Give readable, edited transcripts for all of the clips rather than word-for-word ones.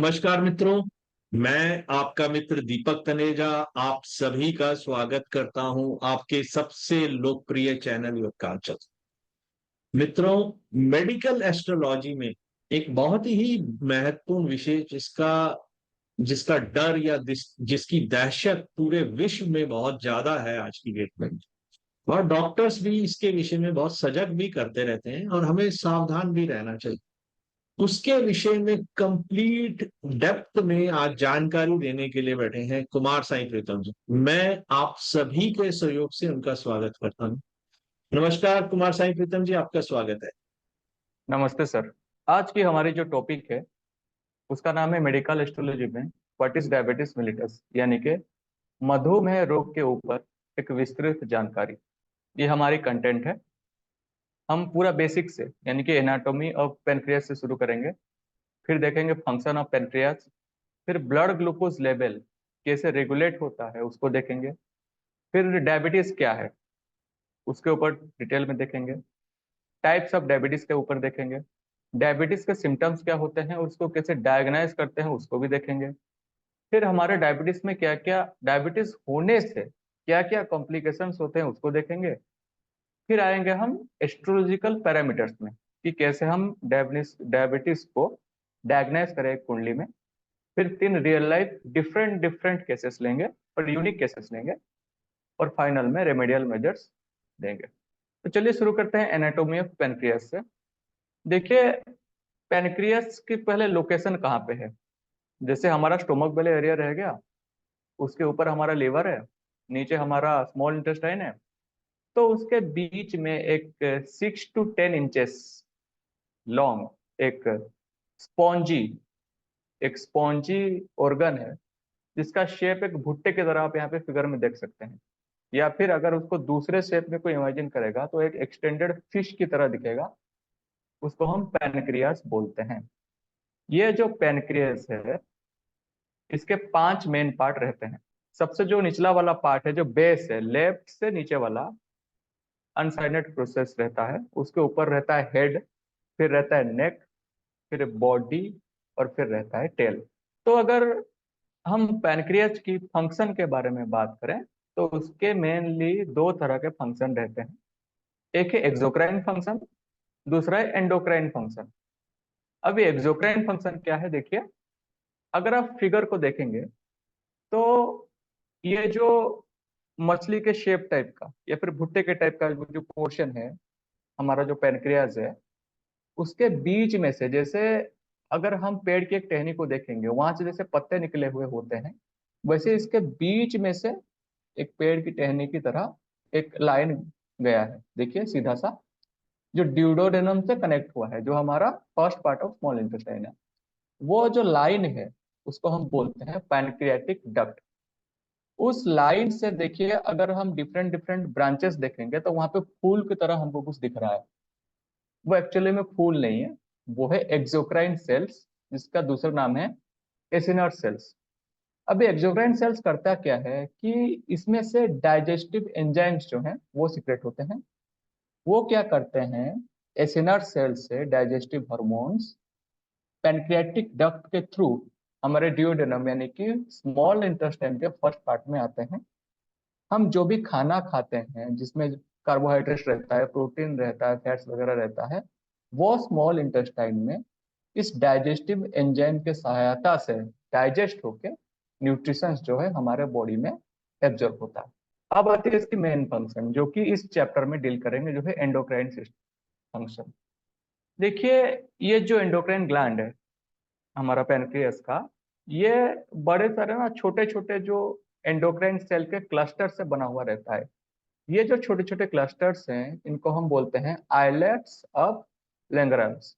नमस्कार मित्रों। मैं आपका मित्र दीपक तनेजा आप सभी का स्वागत करता हूं आपके सबसे लोकप्रिय चैनल योगकांचल। मित्रों, मेडिकल एस्ट्रोलॉजी में एक बहुत ही महत्वपूर्ण विषय जिसका जिसका डर या जिसकी दहशत पूरे विश्व में बहुत ज्यादा है आज की डेट में, और डॉक्टर्स भी इसके विषय में बहुत सजग भी करते रहते हैं और हमें सावधान भी रहना चाहिए। उसके विषय में कंप्लीट डेप्थ में आज जानकारी देने के लिए बैठे हैं कुमार साई प्रीतम जी। मैं आप सभी के सहयोग से उनका स्वागत करता हूं। नमस्कार कुमार साई प्रीतम जी, आपका स्वागत है। नमस्ते सर। आज की हमारी जो टॉपिक है उसका नाम है मेडिकल एस्ट्रोलॉजी में व्हाट इज डायबिटीज मिलिटस, यानी कि मधुमेह रोग के ऊपर एक विस्तृत जानकारी। ये हमारी कंटेंट है। हम पूरा बेसिक से यानी कि एनाटॉमी ऑफ पेनक्रियास से शुरू करेंगे, फिर देखेंगे फंक्शन ऑफ पेनक्रियास, फिर ब्लड ग्लूकोज लेवल कैसे रेगुलेट होता है उसको देखेंगे, फिर डायबिटीज क्या है उसके ऊपर डिटेल में देखेंगे, टाइप्स ऑफ डायबिटीज के ऊपर देखेंगे, डायबिटीज के सिम्टम्स क्या होते हैं और उसको कैसे डायग्नाइज करते हैं उसको भी देखेंगे। फिर हमारे डायबिटीज में क्या क्या डायबिटीज होने से क्या क्या कॉम्प्लिकेशंस होते हैं उसको देखेंगे। फिर आएंगे हम एस्ट्रोलॉजिकल पैरामीटर्स में कि कैसे हम डायबिटीज को डायग्नाइज करें एक कुंडली में। फिर 3 real life different different cases लेंगे और यूनिक केसेस लेंगे, और फाइनल में रेमेडियल मेजर्स देंगे। तो चलिए शुरू करते हैं एनाटोमी ऑफ पेनक्रियास से। देखिए, पेनक्रियास की पहले लोकेशन कहाँ पे है। जैसे हमारा स्टोमक वाले एरिया रह गया, उसके ऊपर हमारा लीवर है, नीचे हमारा स्मॉल इंटेस्टाइन है, तो उसके बीच में एक 6 to 10 इंचेस लॉन्ग स्पॉन्जी एक स्पॉन्जी ऑर्गन है, जिसका शेप एक भुट्टे की तरह आप यहाँ पे फिगर में देख सकते हैं। या फिर अगर उसको दूसरे शेप में कोई इमेजिन करेगा तो एक एक्सटेंडेड फिश की तरह दिखेगा, उसको हम पैनक्रियास बोलते हैं। ये जो पैनक्रियास है इसके 5 मेन पार्ट रहते हैं। सबसे जो निचला वाला पार्ट है, जो बेस है, लेफ्ट से नीचे वाला अनसाइनेड प्रोसेस रहता है, उसके ऊपर रहता है हेड, फिर रहता है नेक, फिर बॉडी, और फिर रहता है टेल। तो अगर हम पैनक्रियास की फंक्शन के बारे में बात करें तो उसके मेनली 2 तरह के फंक्शन रहते हैं। एक है एक्सोक्राइन फंक्शन, दूसरा है एंडोक्राइन फंक्शन। अभी एक्सोक्राइन फंक्शन क्या है, देखिए, अगर आप फिगर को देखेंगे तो ये जो मछली के शेप टाइप का या फिर भुट्टे के टाइप का जो पोर्शन है, हमारा जो पैनक्रियाज है, उसके बीच में से, जैसे अगर हम पेड़ की एक टहनी को देखेंगे, वहां से जैसे पत्ते निकले हुए होते हैं, वैसे इसके बीच में से एक पेड़ की टहनी की तरह एक लाइन गया है, देखिए सीधा सा, जो ड्यूडोडेनम से कनेक्ट हुआ है, जो हमारा first part of small intestine है। वो जो लाइन है उसको हम बोलते हैं पैनक्रियाटिक डक्ट। उस लाइन से देखिए, अगर हम डिफरेंट डिफरेंट ब्रांचेस देखेंगे तो वहां पे फूल की तरह हमको कुछ दिख रहा है। वो एक्चुअली में फूल नहीं है, वो है एक्सोक्राइन सेल्स, जिसका दूसरा नाम है एसिनर सेल्स। अभी एक्सोक्राइन सेल्स करता क्या है कि इसमें से डाइजेस्टिव एंजाइम्स जो हैं वो सीक्रेट होते हैं। वो क्या करते हैं, एसिनर सेल से डाइजेस्टिव हार्मोन्स पैनक्रियाटिक डक्ट के थ्रू हमारे ड्यूडेनम यानी कि स्मॉल इंटेस्टाइन के फर्स्ट पार्ट में आते हैं। हम जो भी खाना खाते हैं जिसमें कार्बोहाइड्रेट रहता है, प्रोटीन रहता है, फैट्स वगैरह रहता है, वो स्मॉल इंटेस्टाइन में इस डाइजेस्टिव एंजाइम के सहायता से डाइजेस्ट होके न्यूट्रिशंस जो है हमारे बॉडी में एब्जॉर्ब होता है। अब आती है इसकी मेन फंक्शन, जो कि इस चैप्टर में डील करेंगे, जो है एंडोक्राइन फंक्शन। देखिए, ये जो एंडोक्राइन ग्लैंड है हमारा पैनक्रियास का, ये बड़े सारे ना छोटे छोटे जो एंडोक्राइन सेल के क्लस्टर से बना हुआ रहता है। ये जो छोटे छोटे क्लस्टर्स हैं इनको हम बोलते हैं आइलेट्स ऑफ लैंगरहैम्स।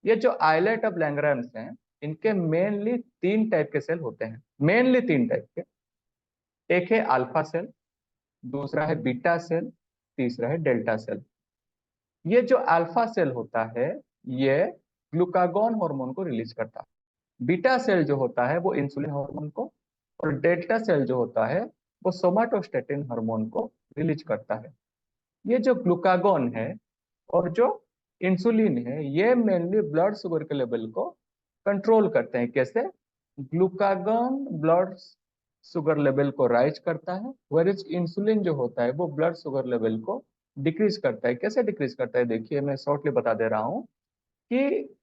ये जो आइलेट ऑफ लैंगरहैम्स हैं, इनके मेनली 3 टाइप के सेल होते हैं, मेनली 3 टाइप के। एक है अल्फा सेल, दूसरा है बीटा सेल, तीसरा है डेल्टा सेल। ये जो अल्फा सेल होता है ये ग्लूकागॉन हार्मोन को रिलीज करता है। बीटा सेल जो होता है वो इंसुलिन हार्मोन को, और डेल्टा सेल जो होता है वो सोमाटोस्टेटिन हार्मोन को रिलीज करता है। ये जो ग्लूकागॉन है और जो इंसुलिन है, ये मेनली ब्लड शुगर के लेवल को कंट्रोल करते हैं। कैसे? ग्लूकागॉन ब्लड शुगर लेवल को राइज करता है, वेरिज इंसुलिन जो होता है वो ब्लड शुगर लेवल को डिक्रीज करता है। कैसे डिक्रीज करता है? देखिए मैं शॉर्टली बता दे रहा हूँ कि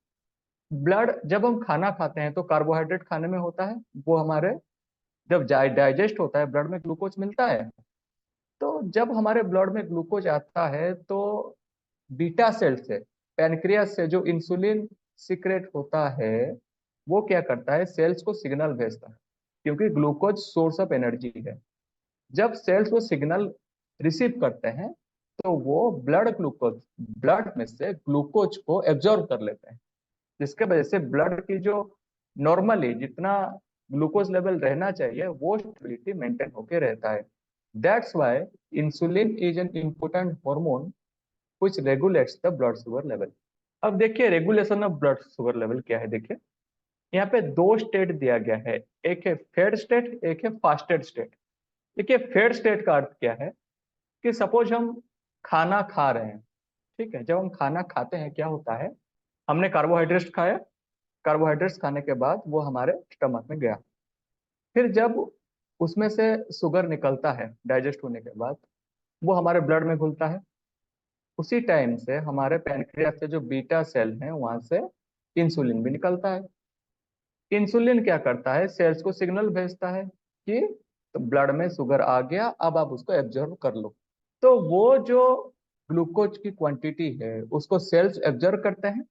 ब्लड, जब हम खाना खाते हैं तो कार्बोहाइड्रेट खाने में होता है, वो हमारे जब डाइजेस्ट होता है ब्लड में ग्लूकोज मिलता है। तो जब हमारे ब्लड में ग्लूकोज आता है तो बीटा सेल से, पैनक्रियास से जो इंसुलिन सीक्रेट होता है वो क्या करता है, सेल्स को सिग्नल भेजता है, क्योंकि ग्लूकोज सोर्स ऑफ एनर्जी है। जब सेल्स वो सिग्नल रिसीव करते हैं तो वो ब्लड में से ग्लूकोज को एब्जॉर्ब कर लेते हैं, जिसके वजह से ब्लड की जो नॉर्मली जितना ग्लूकोज लेवल रहना चाहिए वो स्टेबिलिटी मेंटेन होके रहता है। That's why insulin is an important hormone which regulates the blood sugar level। अब देखिए regulation of blood sugar level क्या है। देखिए यहाँ पे दो स्टेट दिया गया है, एक है फेड स्टेट, एक है फास्टेड स्टेट। देखिए फेड स्टेट का अर्थ क्या है कि सपोज हम खाना खा रहे हैं, ठीक है। जब हम खाना खाते हैं क्या होता है, हमने कार्बोहाइड्रेट्स खाया, कार्बोहाइड्रेट्स खाने के बाद वो हमारे स्टमक में गया, फिर जब उसमें से शुगर निकलता है डाइजेस्ट होने के बाद, वो हमारे ब्लड में घुलता है। उसी टाइम से हमारे पैनक्रियास से जो बीटा सेल है वहां से इंसुलिन भी निकलता है। इंसुलिन क्या करता है, सेल्स को सिग्नल भेजता है कि तो ब्लड में शुगर आ गया, अब आप उसको एब्जॉर्ब कर लो। तो वो जो ग्लूकोज की क्वांटिटी है उसको सेल्स एब्जॉर्ब करते हैं,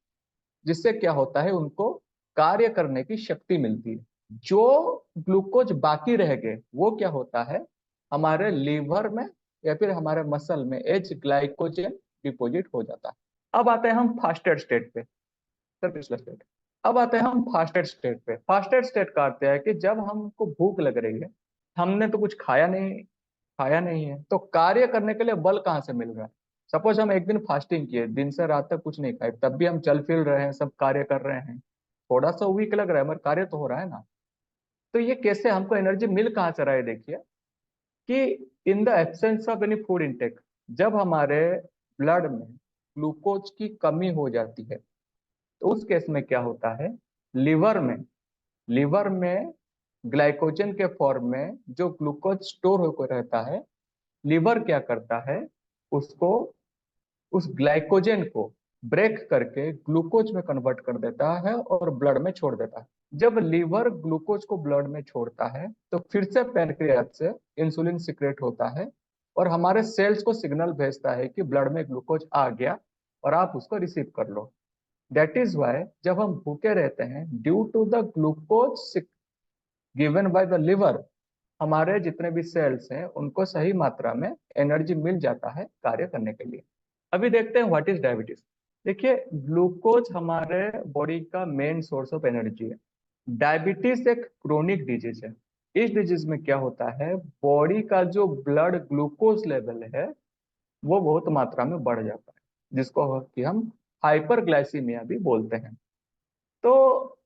जिससे क्या होता है, उनको कार्य करने की शक्ति मिलती है। जो ग्लूकोज बाकी रह गए वो क्या होता है, हमारे लीवर में या फिर हमारे मसल में एज ग्लाइकोजन डिपोजिट हो जाता है। अब आते हैं हम फास्टेड स्टेट पे। सर पिछला स्टेट। अब आते हैं हम फास्टेड स्टेट पे। फास्टेड स्टेट का अर्थ है कि जब हमको भूख लग रही है, हमने तो कुछ खाया नहीं है, तो कार्य करने के लिए बल कहाँ से मिल रहा है। सपोज हम एक दिन फास्टिंग किए, दिन से रात तक कुछ नहीं खाए, तब भी हम चल फिर रहे हैं, सब कार्य कर रहे हैं, थोड़ा सा वीक लग रहा है मगर कार्य तो हो रहा है ना। तो ये कैसे हमको एनर्जी मिल कहाँ से रहा है? देखिए कि in the absence of any food intake, जब हमारे ब्लड में ग्लूकोज की कमी हो जाती है तो उस केस में क्या होता है, लिवर में लिवर में ग्लाइकोजन के फॉर्म में जो ग्लूकोज स्टोर होकर रहता है, लिवर क्या करता है, उसको उस ग्लाइकोजन को ब्रेक करके ग्लूकोज में कन्वर्ट कर देता है और ब्लड में छोड़ देता है। जब लीवर ग्लूकोज को ब्लड में छोड़ता है तो फिर से पैनक्रियास से इंसुलिन सीक्रेट होता है और हमारे सेल्स को सिग्नल भेजता है कि ब्लड में ग्लूकोज आ गया और आप उसको रिसीव कर लो। दैट इज वाई जब हम भूखे रहते हैं, due to the glucose given by the liver, हमारे जितने भी सेल्स हैं उनको सही मात्रा में एनर्जी मिल जाता है कार्य करने के लिए। अभी देखते हैं व्हाट इज डायबिटीज। देखिए ग्लूकोज हमारे बॉडी का मेन सोर्स ऑफ एनर्जी है। डायबिटीज एक क्रोनिक डिजीज है। इस डिजीज में क्या होता है, बॉडी का जो ब्लड ग्लूकोज लेवल है वो बहुत मात्रा में बढ़ जाता है, जिसको कि हम हाइपरग्लाइसीमिया भी बोलते हैं। तो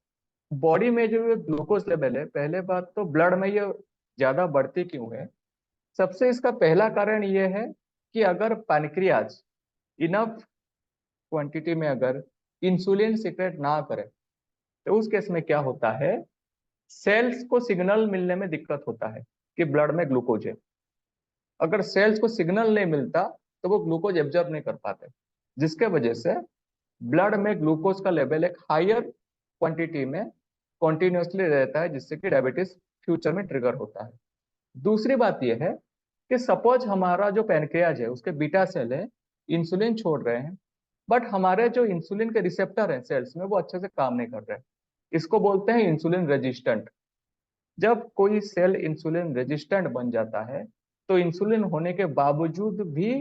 बॉडी में जो ग्लूकोज लेवल है, पहले बात तो ब्लड में ये ज्यादा बढ़ती क्यों है? सबसे इसका पहला कारण ये है कि अगर पैनक्रियाज इनफ क्वांटिटी में अगर इंसुलिन सीक्रेट ना करे तो उस केस में क्या होता है, सेल्स को सिग्नल मिलने में दिक्कत होता है कि ब्लड में ग्लूकोज है। अगर सेल्स को सिग्नल नहीं मिलता तो वो ग्लूकोज एब्जॉर्ब नहीं कर पाते, जिसके वजह से ब्लड में ग्लूकोज का लेवल एक हायर क्वांटिटी में कॉन्टिन्यूसली रहता है, जिससे कि डायबिटीज फ्यूचर में ट्रिगर होता है। दूसरी बात यह है कि सपोज हमारा जो पैनक्रियाज है उसके बीटा सेल है, इंसुलिन छोड़ रहे हैं, बट हमारे जो इंसुलिन के रिसेप्टर हैं सेल्स में वो अच्छे से काम नहीं कर रहे हैं। इसको बोलते हैं इंसुलिन रेजिस्टेंट। जब कोई सेल इंसुलिन रेजिस्टेंट बन जाता है तो इंसुलिन होने के बावजूद भी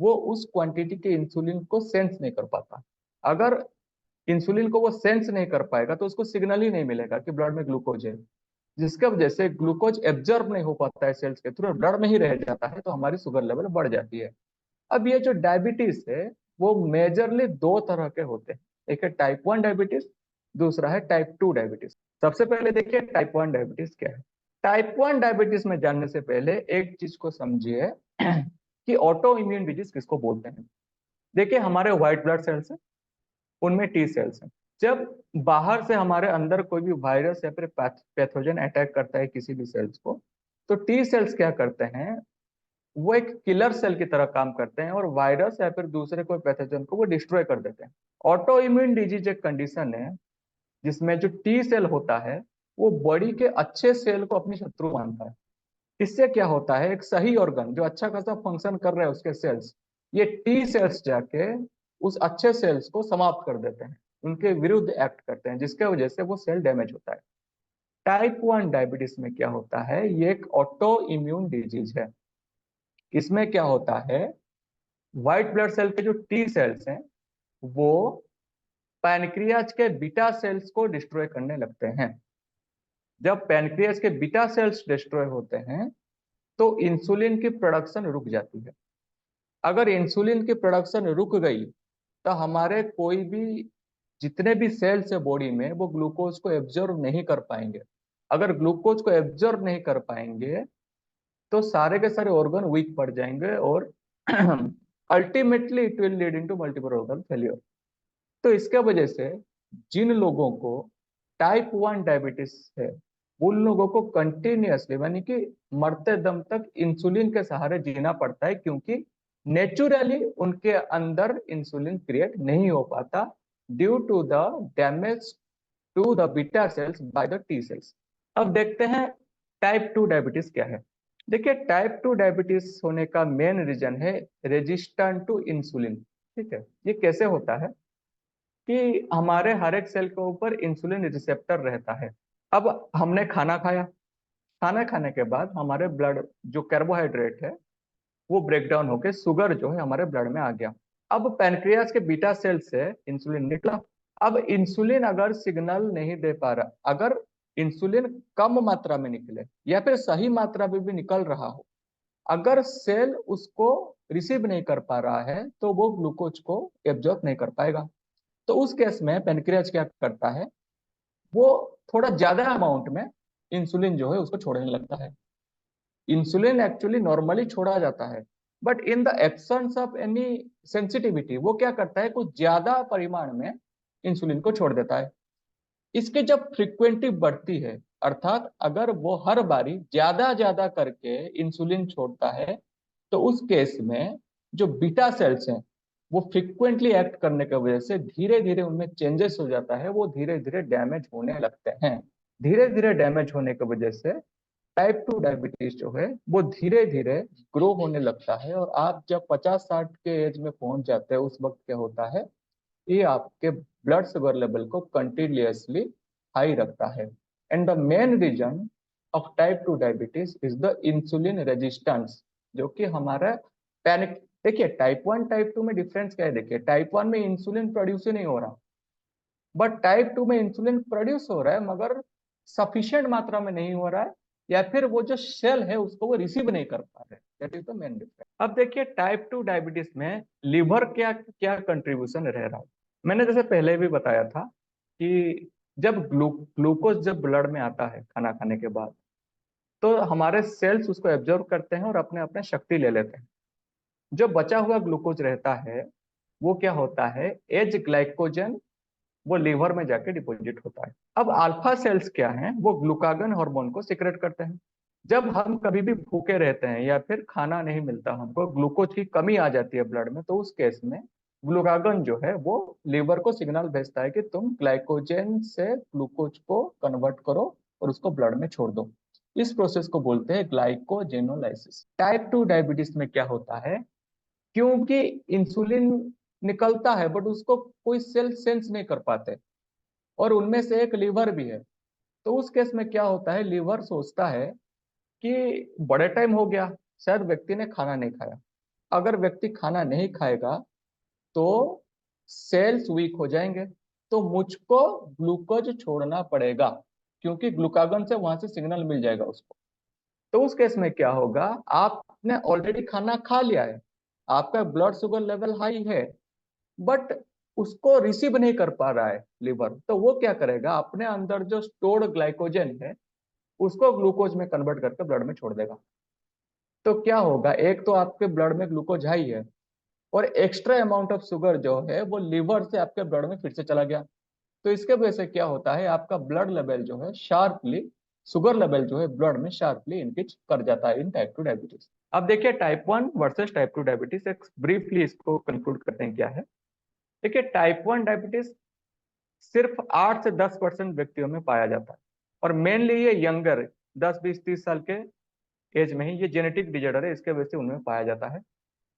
वो उस क्वांटिटी के इंसुलिन को सेंस नहीं कर पाता। अगर इंसुलिन को वो सेंस नहीं कर पाएगा तो उसको सिग्नल ही नहीं मिलेगा कि ब्लड में ग्लूकोज है, जिसके वजह से ग्लूकोज एब्जॉर्ब नहीं हो पाता है सेल्स के थ्रू, ब्लड में ही रह जाता है, तो हमारी शुगर लेवल बढ़ जाती है। अब ये जो डायबिटीज है वो मेजरली दो तरह के होते हैं, एक है टाइप 1 डायबिटीज, दूसरा है टाइप 2 डायबिटीज। सबसे पहले देखिए टाइप 1 डायबिटीज क्या है। टाइप 1 डायबिटीज में जानने से पहले एक चीज को समझिए कि ऑटो इम्यून डिजीज किसको बोलते हैं। देखिए हमारे व्हाइट ब्लड सेल्स हैं, उनमें टी सेल्स हैं, जब बाहर से हमारे अंदर कोई भी वायरस या फिर पैथोजन अटैक करता है किसी भी सेल्स को, तो टी सेल्स क्या करते हैं, वो एक किलर सेल की तरह काम करते हैं और वायरस या फिर दूसरे कोई पैथोजन को वो डिस्ट्रॉय कर देते हैं। ऑटो इम्यून डिजीज एक कंडीशन है जिसमें जो टी सेल होता है वो बॉडी के अच्छे सेल को अपनी शत्रु मानता है। इससे क्या होता है, एक सही ऑर्गन जो अच्छा खासा फंक्शन कर रहे हैं उसके सेल्स, ये टी सेल्स जाके उस अच्छे सेल्स को समाप्त कर देते हैं, उनके विरुद्ध एक्ट करते हैं, जिसके वजह से वो सेल डैमेज होता है। टाइप 1 डायबिटीज में क्या होता है, ये एक ऑटो इम्यून डिजीज है। इसमें क्या होता है, व्हाइट ब्लड सेल के जो टी सेल्स हैं वो पैनक्रियाज के बीटा सेल्स को डिस्ट्रॉय करने लगते हैं। जब पैनक्रियाज के बीटा सेल्स डिस्ट्रॉय होते हैं तो इंसुलिन की प्रोडक्शन रुक जाती है। अगर इंसुलिन की प्रोडक्शन रुक गई तो हमारे कोई भी जितने भी सेल्स है बॉडी में वो ग्लूकोज को एब्जॉर्ब नहीं कर पाएंगे। अगर ग्लूकोज को एब्जॉर्ब नहीं कर पाएंगे तो सारे के सारे ऑर्गन वीक पड़ जाएंगे और ultimately it will lead into multiple organ failure. तो इसके वजह से जिन लोगों को टाइप 1 डायबिटीज है उन लोगों को कंटिन्यूअसली यानी कि मरते दम तक इंसुलिन के सहारे जीना पड़ता है, क्योंकि नेचुरली उनके अंदर इंसुलिन क्रिएट नहीं हो पाता due to the damage to the beta cells by the T cells. अब देखते हैं टाइप 2 डायबिटीज क्या है। देखिए, टाइप 2 डायबिटीज होने का मेन रीजन है रेजिस्टेंट टू इंसुलिन। ठीक है, ये कैसे होता है कि हमारे हर एक सेल के ऊपर इंसुलिन रिसेप्टर रहता है। अब हमने खाना खाया, खाना खाने के बाद हमारे ब्लड जो कार्बोहाइड्रेट है वो ब्रेक डाउन होकर शुगर जो है हमारे ब्लड में आ गया। अब पैनक्रियाज के बीटा सेल से इंसुलिन निकला। अब इंसुलिन अगर सिग्नल नहीं दे पा रहा, अगर इंसुलिन कम मात्रा में निकले या फिर सही मात्रा में भी निकल रहा हो, अगर सेल उसको रिसीव नहीं कर पा रहा है तो वो ग्लूकोज को एब्जॉर्ब नहीं कर पाएगा। तो उस केस में पेनक्रियाज क्या करता है, वो थोड़ा ज्यादा अमाउंट में इंसुलिन जो है उसको छोड़ने लगता है। इंसुलिन एक्चुअली नॉर्मली छोड़ा जाता है, but in the absence of any sensitivity वो क्या करता है, कुछ ज्यादा परिमाण में इंसुलिन को छोड़ देता है। इसकी जब फ्रीक्वेंसी बढ़ती है, अर्थात अगर वो हर बारी ज्यादा ज्यादा करके इंसुलिन छोड़ता है, तो उस केस में जो बीटा सेल्स हैं वो फ्रिक्वेंटली एक्ट करने की वजह से धीरे धीरे उनमें चेंजेस हो जाता है, वो धीरे धीरे डैमेज होने लगते हैं। धीरे धीरे डैमेज होने की वजह से टाइप 2 डायबिटीज जो है वो धीरे धीरे ग्रो होने लगता है, और आप जब 50-60 के एज में पहुंच जाते हैं उस वक्त क्या होता है, ये आपके ब्लड शुगर लेवल को कंटिन्यूअसली हाई रखता है। And the main reason of type 2 diabetes is the insulin resistance, जो कि हमारा पैनिक। देखिए, टाइप 1 टाइप 2 में डिफरेंस क्या है, देखिए टाइप 1 में इंसुलिन प्रोड्यूस ही नहीं हो रहा, बट टाइप 2 में इंसुलिन प्रोड्यूस हो रहा है मगर सफिशिएंट मात्रा में नहीं हो रहा है, या फिर वो जो सेल है उसको वो रिसीव नहीं कर पा रहे। That is the main difference. अब देखिए, टाइप 2 डायबिटीज में लिवर क्या क्या कंट्रीब्यूशन रह रहा है। मैंने जैसे पहले भी बताया था कि जब ग्लूकोज जब ब्लड में आता है खाना खाने के बाद, तो हमारे सेल्स उसको एब्जॉर्ब करते हैं और अपने अपने शक्ति ले लेते हैं। जो बचा हुआ ग्लूकोज रहता है वो क्या होता है, एज ग्लाइकोजन, वो लीवर में जाके डिपॉजिट होता है। अब अल्फा सेल्स क्या हैं, वो ग्लूकागन हार्मोन को सिक्रेट करते हैं। जब हम कभी भी भूखे रहते हैं या फिर खाना नहीं मिलता, हमको ग्लूकोज की कमी आ जाती है ब्लड में, तो उस केस में ग्लूकागन जो है वो लीवर को सिग्नल भेजता है कि तुम ग्लाइकोजन से ग्लूकोज को कन्वर्ट करो और उसको ब्लड में छोड़ दो। इस प्रोसेस को बोलते हैं ग्लाइकोजेनोलाइसिस। टाइप 2 डायबिटीज में क्या होता है, क्योंकि इंसुलिन निकलता है बट उसको कोई सेल सेंस नहीं कर पाते, और उनमें से एक लीवर भी है। तो उस केस में क्या होता है, लीवर सोचता है कि बड़े टाइम हो गया, शायद व्यक्ति ने खाना नहीं खाया। अगर व्यक्ति खाना नहीं खाएगा तो सेल्स वीक हो जाएंगे, तो मुझको ग्लूकोज छोड़ना पड़ेगा, क्योंकि ग्लूकागन से वहां से सिग्नल मिल जाएगा उसको। तो उस केस में क्या होगा, आपने ऑलरेडी खाना खा लिया है, आपका ब्लड शुगर लेवल हाई है, बट उसको रिसीव नहीं कर पा रहा है लिवर, तो वो क्या करेगा, अपने अंदर जो स्टोर्ड ग्लाइकोजन है उसको ग्लूकोज में कन्वर्ट करके ब्लड में छोड़ देगा। तो क्या होगा, एक तो आपके ब्लड में ग्लूकोज हाई है, और एक्स्ट्रा अमाउंट ऑफ शुगर जो है वो लिवर से आपके ब्लड में फिर से चला गया। तो इसके वजह से क्या होता है, आपका ब्लड लेवल जो है शार्पली, शुगर लेवल जो है ब्लड में शार्पली इंक्रीज कर जाता है इन टाइप 2 डायबिटीज। अब देखिए टाइप 1 वर्सेस टाइप 2 डायबिटीज, एक ब्रीफली इसको कंक्लूड करते हैं क्या है। देखिए टाइप 1 डायबिटीज सिर्फ 8 से 10% व्यक्तियों में पाया जाता है, और मेनली ये यंगर 10 20 30 साल के एज में ही ये जेनेटिक डिजॉर्डर है, इसके वजह से उनमें पाया जाता है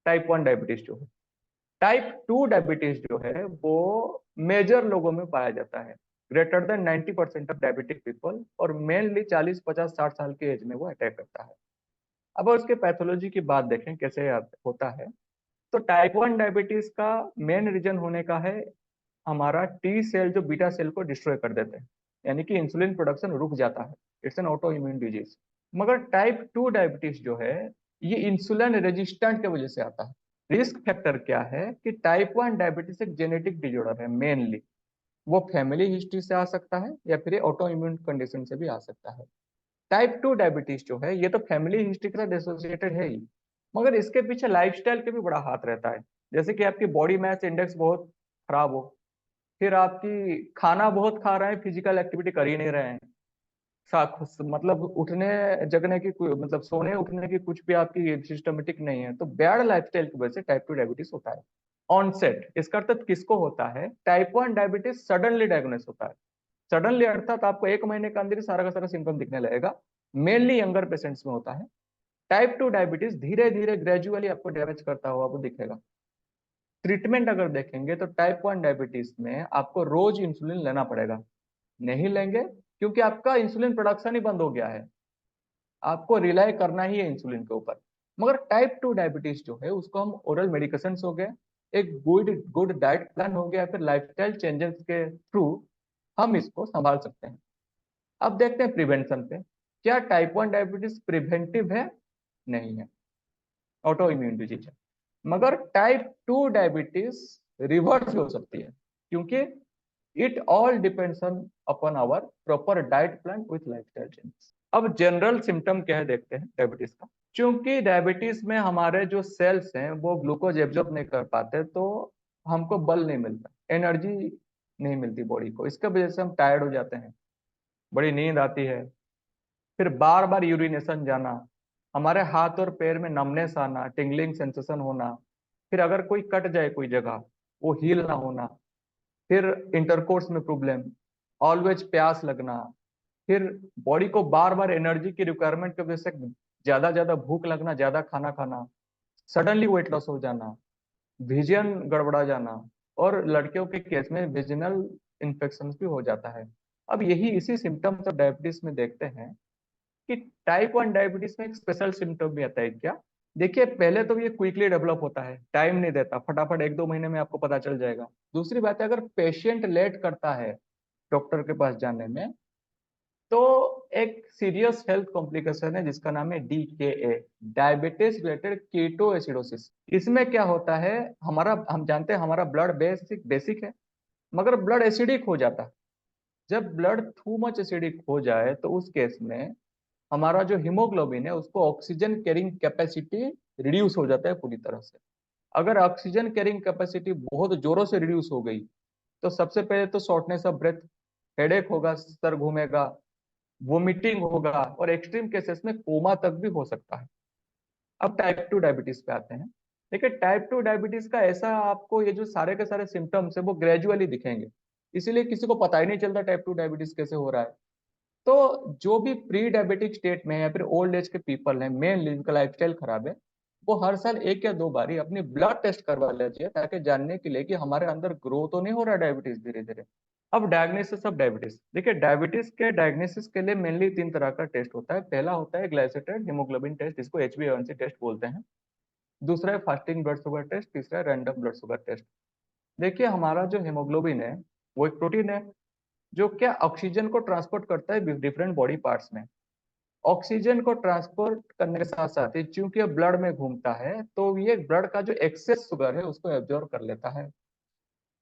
टाइप 1 डायबिटीज जो है। टाइप 2 डायबिटीज जो है वो मेजर लोगों में पाया जाता है, greater than 90% of diabetic people, और मेनली 40 50 60 साल के एज में वो अटैक करता है। अब उसके पैथोलॉजी की बात देखें कैसे होता है, तो टाइप 1 डायबिटीज का मेन रीजन होने का है हमारा टी सेल जो बीटा सेल को डिस्ट्रॉय कर देते हैं, यानी कि इंसुलिन प्रोडक्शन रुक जाता है। It's an auto immune disease. मगर टाइप 2 डायबिटीज जो है ये इंसुलिन रेजिस्टेंट की वजह से आता है। रिस्क फैक्टर क्या है कि टाइप 1 डायबिटीज एक जेनेटिक डिजॉर्डर है मेनली, वो फैमिली हिस्ट्री से आ सकता है या फिर ऑटो इम्यून कंडीशन से भी आ सकता है। टाइप 2 डायबिटीज जो है ये तो फैमिली हिस्ट्री के साथ एसोसिएटेड है ही, मगर इसके पीछे लाइफस्टाइल के भी बड़ा हाथ रहता है। जैसे कि आपकी बॉडी मास इंडेक्स बहुत खराब हो, फिर आपकी खाना बहुत खा रहे हैं, फिजिकल एक्टिविटी कर ही नहीं रहे हैं, मतलब उठने जगने की मतलब सोने उठने की कुछ भी आपकी सिस्टमेटिक नहीं है, तो बैड लाइफस्टाइल की वजह से टाइप 2 डायबिटीज होता है। ऑनसेट इसका अर्थ किसको होता है, टाइप 1 डायबिटीज सडनली डायग्नोस होता है। सडनली अर्थात आपको 1 महीने के अंदर ही सारा का सारा सिम्टम दिखने लगेगा, मेनली यंगर पेशेंट्स में होता है। टाइप 2 डायबिटीज धीरे धीरे ग्रेजुअली आपको डैमेज करता हुआ आपको दिखेगा। ट्रीटमेंट अगर देखेंगे तो टाइप 1 डायबिटीज में आपको रोज इंसुलिन लेना पड़ेगा, नहीं लेंगे क्योंकि आपका इंसुलिन प्रोडक्शन ही बंद हो गया है, आपको रिलाई करना ही है इंसुलिन के ऊपर। मगर टाइप 2 डायबिटीज जो है उसको हम ओरल मेडिकेशन हो गए, एक गुड गुड डाइट प्लान हो गया, फिर लाइफस्टाइल चेंजेस के थ्रू हम इसको संभाल सकते हैं। अब देखते हैं प्रिवेंशन पे, क्या टाइप 1 डायबिटीज प्रिवेंटिव है? नहीं है, ऑटो इम्यून डिजीज है। मगर टाइप 2 डायबिटीज रिवर्स हो सकती है, क्योंकि it all depends on upon our proper diet plan with lifestyle changes. अब जनरल सिम्टम क्या है देखते हैं डायबिटीज का। क्योंकि डायबिटीज में हमारे जो सेल्स हैं वो ग्लूकोज एब्जॉर्ब नहीं कर पाते, तो हमको बल नहीं मिलता, एनर्जी नहीं मिलती बॉडी को, इसके वजह से हम टायर्ड हो जाते हैं, बड़ी नींद आती है, फिर बार बार यूरिनेशन जाना, हमारे हाथ और पैर में नमनेस आना, टिंगलिंग सेंसेशन होना, फिर अगर कोई कट जाए कोई जगह वो हील ना होना, फिर इंटरकोर्स में प्रॉब्लम, ऑलवेज प्यास लगना, फिर बॉडी को बार बार एनर्जी की रिक्वायरमेंट की वजह से ज्यादा ज्यादा भूख लगना, ज्यादा खाना खाना, सडनली वेट लॉस हो जाना, विजन गड़बड़ा जाना, और लड़कियों के केस में विजिनल इन्फेक्शन भी हो जाता है। अब यही इसी सिम्टम्स ऑफ डायबिटीज में देखते हैं कि टाइप 1 डायबिटीज में एक स्पेशल सिम्टम भी आता है क्या। देखिए पहले तो ये क्विकली डेवलप होता है, टाइम नहीं देता, फटाफट 1 2 महीने में आपको पता चल जाएगा। दूसरी बात है अगर पेशेंट लेट करता है डॉक्टर के पास जाने में, तो एक सीरियस हेल्थ कॉम्प्लिकेशन है जिसका नाम है DKA, diabetes related ketoacidosis. इसमें क्या होता है, हमारा हम जानते हैं हमारा ब्लड बेसिक बेसिक है, मगर ब्लड एसिडिक हो जाता है। जब ब्लड टू मच एसिडिक हो जाए तो उस केस में हमारा जो हीमोग्लोबिन है उसको ऑक्सीजन कैरिंग कैपेसिटी रिड्यूस हो जाता है पूरी तरह से। अगर ऑक्सीजन कैरिंग कैपेसिटी बहुत जोरों से रिड्यूस हो गई तो सबसे पहले तो शॉर्टनेस ऑफ ब्रेथ, हेडेक होगा, सर घूमेगा, वोमिटिंग होगा, और एक्सट्रीम केसेस में कोमा तक भी हो सकता है। अब टाइप 2 डायबिटीज पे आते हैं। देखिए टाइप 2 डायबिटीज का ऐसा, आपको ये जो सारे के सारे सिम्टम्स है वो ग्रेजुअली दिखेंगे, इसीलिए किसी को पता ही नहीं चलता टाइप 2 डायबिटीज कैसे हो रहा है। तो जो भी प्री डायबिटिक स्टेट में या फिर ओल्ड एज के पीपल हैं, मेनली जिनका लाइफस्टाइल खराब है, वो हर साल 1 या 2 बारी अपनी ब्लड टेस्ट करवा लीजिए, ताकि जानने के लिए कि हमारे अंदर ग्रो तो नहीं हो रहा डायबिटीज धीरे धीरे। अब डायग्नोसिस ऑफ डायबिटीज, देखिए डायबिटीज के डायग्नोसिस के लिए मेनली 3 तरह का टेस्ट होता है। पहला होता है ग्लाइसेटेड हीमोग्लोबिन टेस्ट, जिसको HbA1c टेस्ट बोलते हैं। दूसरा है फास्टिंग ब्लड शुगर टेस्ट, तीसरा है रैंडम ब्लड शुगर टेस्ट। देखिए हमारा जो हीमोग्लोबिन है वो एक प्रोटीन है जो क्या ऑक्सीजन को ट्रांसपोर्ट करता है डिफरेंट बॉडी पार्ट्स में। ऑक्सीजन को ट्रांसपोर्ट करने के साथ साथ ही चूंकि ये ब्लड में घूमता है, तो ये ब्लड का जो एक्सेस शुगर है उसको एब्जॉर्ब कर लेता है।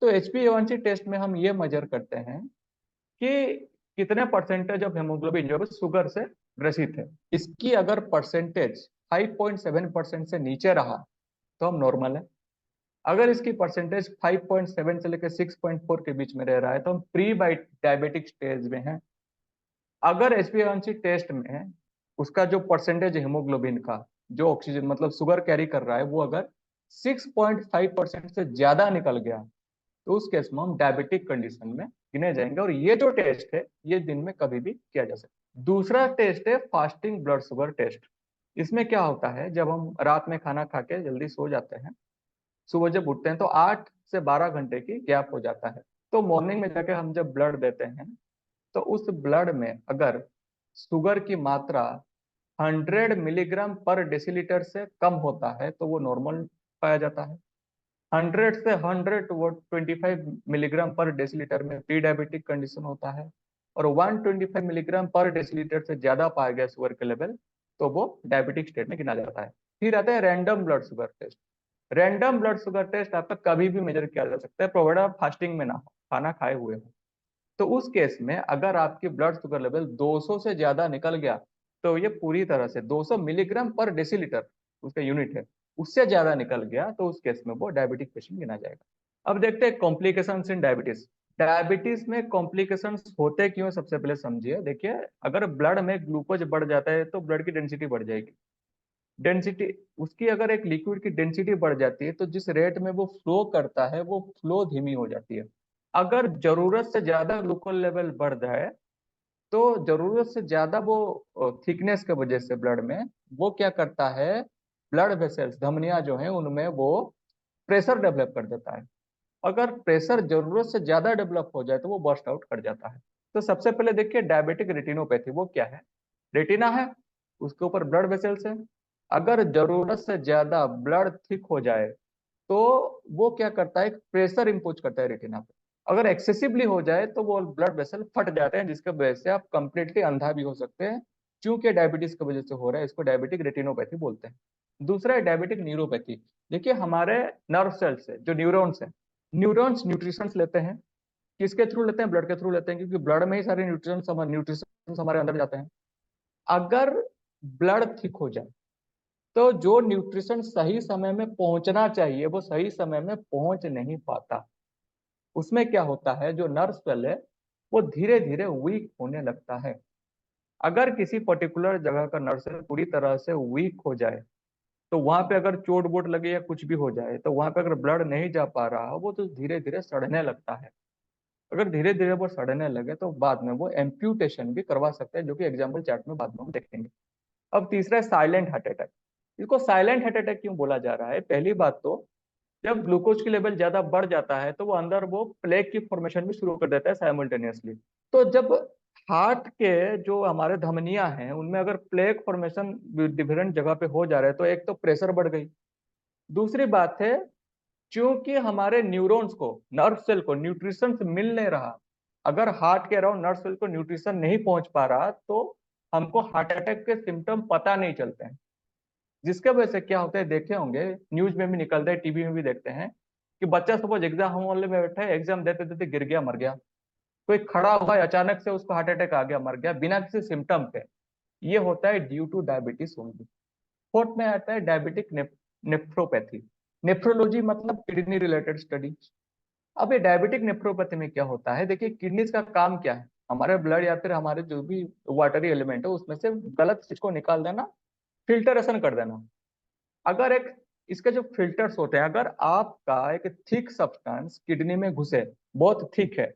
तो HbA1c टेस्ट में हम ये मेजर करते हैं कि कितने परसेंटेज ऑफ हेमोग्लोबिन जो है शुगर से ग्रसित है। इसकी अगर परसेंटेज 5.7% से नीचे रहा तो हम नॉर्मल है, अगर इसकी परसेंटेज 5.7 से लेकर 6.4 के बीच में रह रहा है तो हम प्री डायबिटिक स्टेज में हैं। अगर एचबी टेस्ट में उसका जो परसेंटेज हीमोग्लोबिन का, जो ऑक्सीजन मतलब शुगर कैरी कर रहा है, वो अगर 6.5% से ज्यादा निकल गया तो उस केस में हम डायबिटिक कंडीशन में गिने जाएंगे। और ये जो टेस्ट है ये दिन में कभी भी किया जा सकता है। दूसरा टेस्ट है फास्टिंग ब्लड शुगर टेस्ट। इसमें क्या होता है, जब हम रात में खाना खा के जल्दी सो जाते हैं, सुबह जब उठते हैं तो 8 से 12 घंटे की गैप हो जाता है। तो मॉर्निंग में जाके हम जब ब्लड देते हैं तो उस ब्लड में अगर शुगर की मात्रा 100 मिलीग्राम पर डेसीलीटर से कम होता है तो वो नॉर्मल पाया जाता है। 100 से 125 मिलीग्राम पर डेसीलीटर में प्री डायबिटिक कंडीशन होता है। और 125 मिलीग्राम पर डेसीलीटर से ज्यादा पाया गया शुगर के लेवल तो वो डायबिटिक स्टेट में गिना जाता है। फिर आता है random blood sugar test. Random blood sugar test आपका कभी भी मेजर किया जा सकता है, प्रोवाइड आप फास्टिंग में ना हो, खाना खाए हुए हो। तो उस केस में अगर आपकी ब्लड शुगर लेवल 200 से ज्यादा निकल गया तो ये पूरी तरह से 200 मिलीग्राम पर डेसीलीटर उसका यूनिट है, उससे ज्यादा निकल गया तो उस केस में वो डायबिटिक पेशेंट गिना जाएगा। अब देखते हैं कॉम्प्लिकेशंस इन डायबिटीज। डायबिटीज में कॉम्प्लिकेशंस होते क्यों, सबसे पहले समझिए। देखिए, अगर ब्लड में ग्लूकोज बढ़ जाता है तो ब्लड की डेंसिटी बढ़ जाएगी। डेंसिटी उसकी अगर एक लिक्विड की डेंसिटी बढ़ जाती है तो जिस रेट में वो फ्लो करता है वो फ्लो धीमी हो जाती है। अगर जरूरत से ज्यादा ग्लूकोज लेवल बढ़ जाए तो जरूरत से ज्यादा वो थिकनेस के वजह से ब्लड में वो क्या करता है, ब्लड वेसल्स धमनियां जो है उनमें वो प्रेशर डेवलप कर देता है। अगर प्रेशर जरूरत से ज्यादा डेवलप हो जाए तो वो बर्स्ट आउट कर जाता है। तो सबसे पहले देखिए डायबिटिक रेटिनोपैथी वो क्या है। रेटिना है, उसके ऊपर ब्लड वेसल्स है। अगर जरूरत से ज्यादा ब्लड थिक हो जाए तो वो क्या करता है, प्रेशर इंपोज करता है रेटिना पे। अगर एक्सेसिवली हो जाए तो वो ब्लड वेसल फट जाते हैं जिसके वजह से आप कंप्लीटली अंधा भी हो सकते हैं। क्योंकि डायबिटीज की वजह से हो रहा है, इसको डायबिटिक रेटिनोपैथी बोलते हैं। दूसरा है डायबिटिक न्यूरोपैथी। देखिए, हमारे नर्व सेल्स है, जो न्यूरॉन्स है, न्यूरॉन्स न्यूट्रिशन लेते हैं। किसके थ्रू लेते हैं, ब्लड के थ्रू लेते हैं, क्योंकि ब्लड में ही सारे न्यूट्रिशन हमारे अंदर जाते हैं। अगर ब्लड थिक हो जाए तो जो न्यूट्रिशन सही समय में पहुंचना चाहिए वो सही समय में पहुंच नहीं पाता। उसमें क्या होता है, जो नर्व सेल है वो धीरे धीरे वीक होने लगता है। अगर किसी पर्टिकुलर जगह का नर्व सेल पूरी तरह से वीक हो जाए तो वहां पे अगर चोट वोट लगे या कुछ भी हो जाए तो वहां पे अगर ब्लड नहीं जा पा रहा वो तो धीरे धीरे सड़ने लगता है। अगर धीरे धीरे वो सड़ने लगे तो बाद में वो एम्प्यूटेशन भी करवा सकते हैं, जो कि एग्जाम्पल चार्ट में बाद में हम देखेंगे। अब तीसरा है साइलेंट हार्ट अटैक। इसको साइलेंट हार्ट अटैक क्यों बोला जा रहा है, पहली बात तो जब ग्लूकोज की लेवल ज्यादा बढ़ जाता है तो वो अंदर वो प्लेग की फॉर्मेशन भी शुरू कर देता है साइमल्टेनियसली। तो जब हार्ट के जो हमारे धमनियां हैं उनमें अगर प्लेग फॉर्मेशन डिफरेंट जगह पे हो जा रहा है तो एक तो प्रेशर बढ़ गई। दूसरी बात है, क्योंकि हमारे न्यूरॉन्स को, नर्व सेल को न्यूट्रिशन मिल नहीं रहा। अगर हार्ट के अराउंड नर्व सेल को न्यूट्रिशन नहीं पहुंच पा रहा तो हमको हार्ट अटैक के सिम्टम पता नहीं चलते हैं। जिसके वजह से क्या होता है, देखे होंगे न्यूज में भी निकलता है, टीवी में भी देखते हैं कि बच्चा सपोज एग्जाम हॉल में बैठा है, एग्जाम देते देते गिर गया, मर गया। कोई खड़ा हुआ अचानक से उसको हार्ट अटैक आ गया, मर गया बिना किसी सिम्टम के। ये होता है due two diabetes only. Fourth में आता है डायबिटिक नेफ्रोपैथी। नेफ्रोलॉजी मतलब किडनी रिलेटेड स्टडी। अब ये डायबिटिक नेफ्रोपैथी में क्या होता है, देखिए किडनीज का काम क्या है, हमारे ब्लड या फिर हमारे जो भी वाटरी एलिमेंट है उसमें से गलत चीज को निकाल देना, फिल्टरेशन कर देना। अगर एक इसके जो फिल्टर्स होते हैं, अगर आपका एक थिक सब्सटेंस किडनी में घुसे, बहुत थिक है,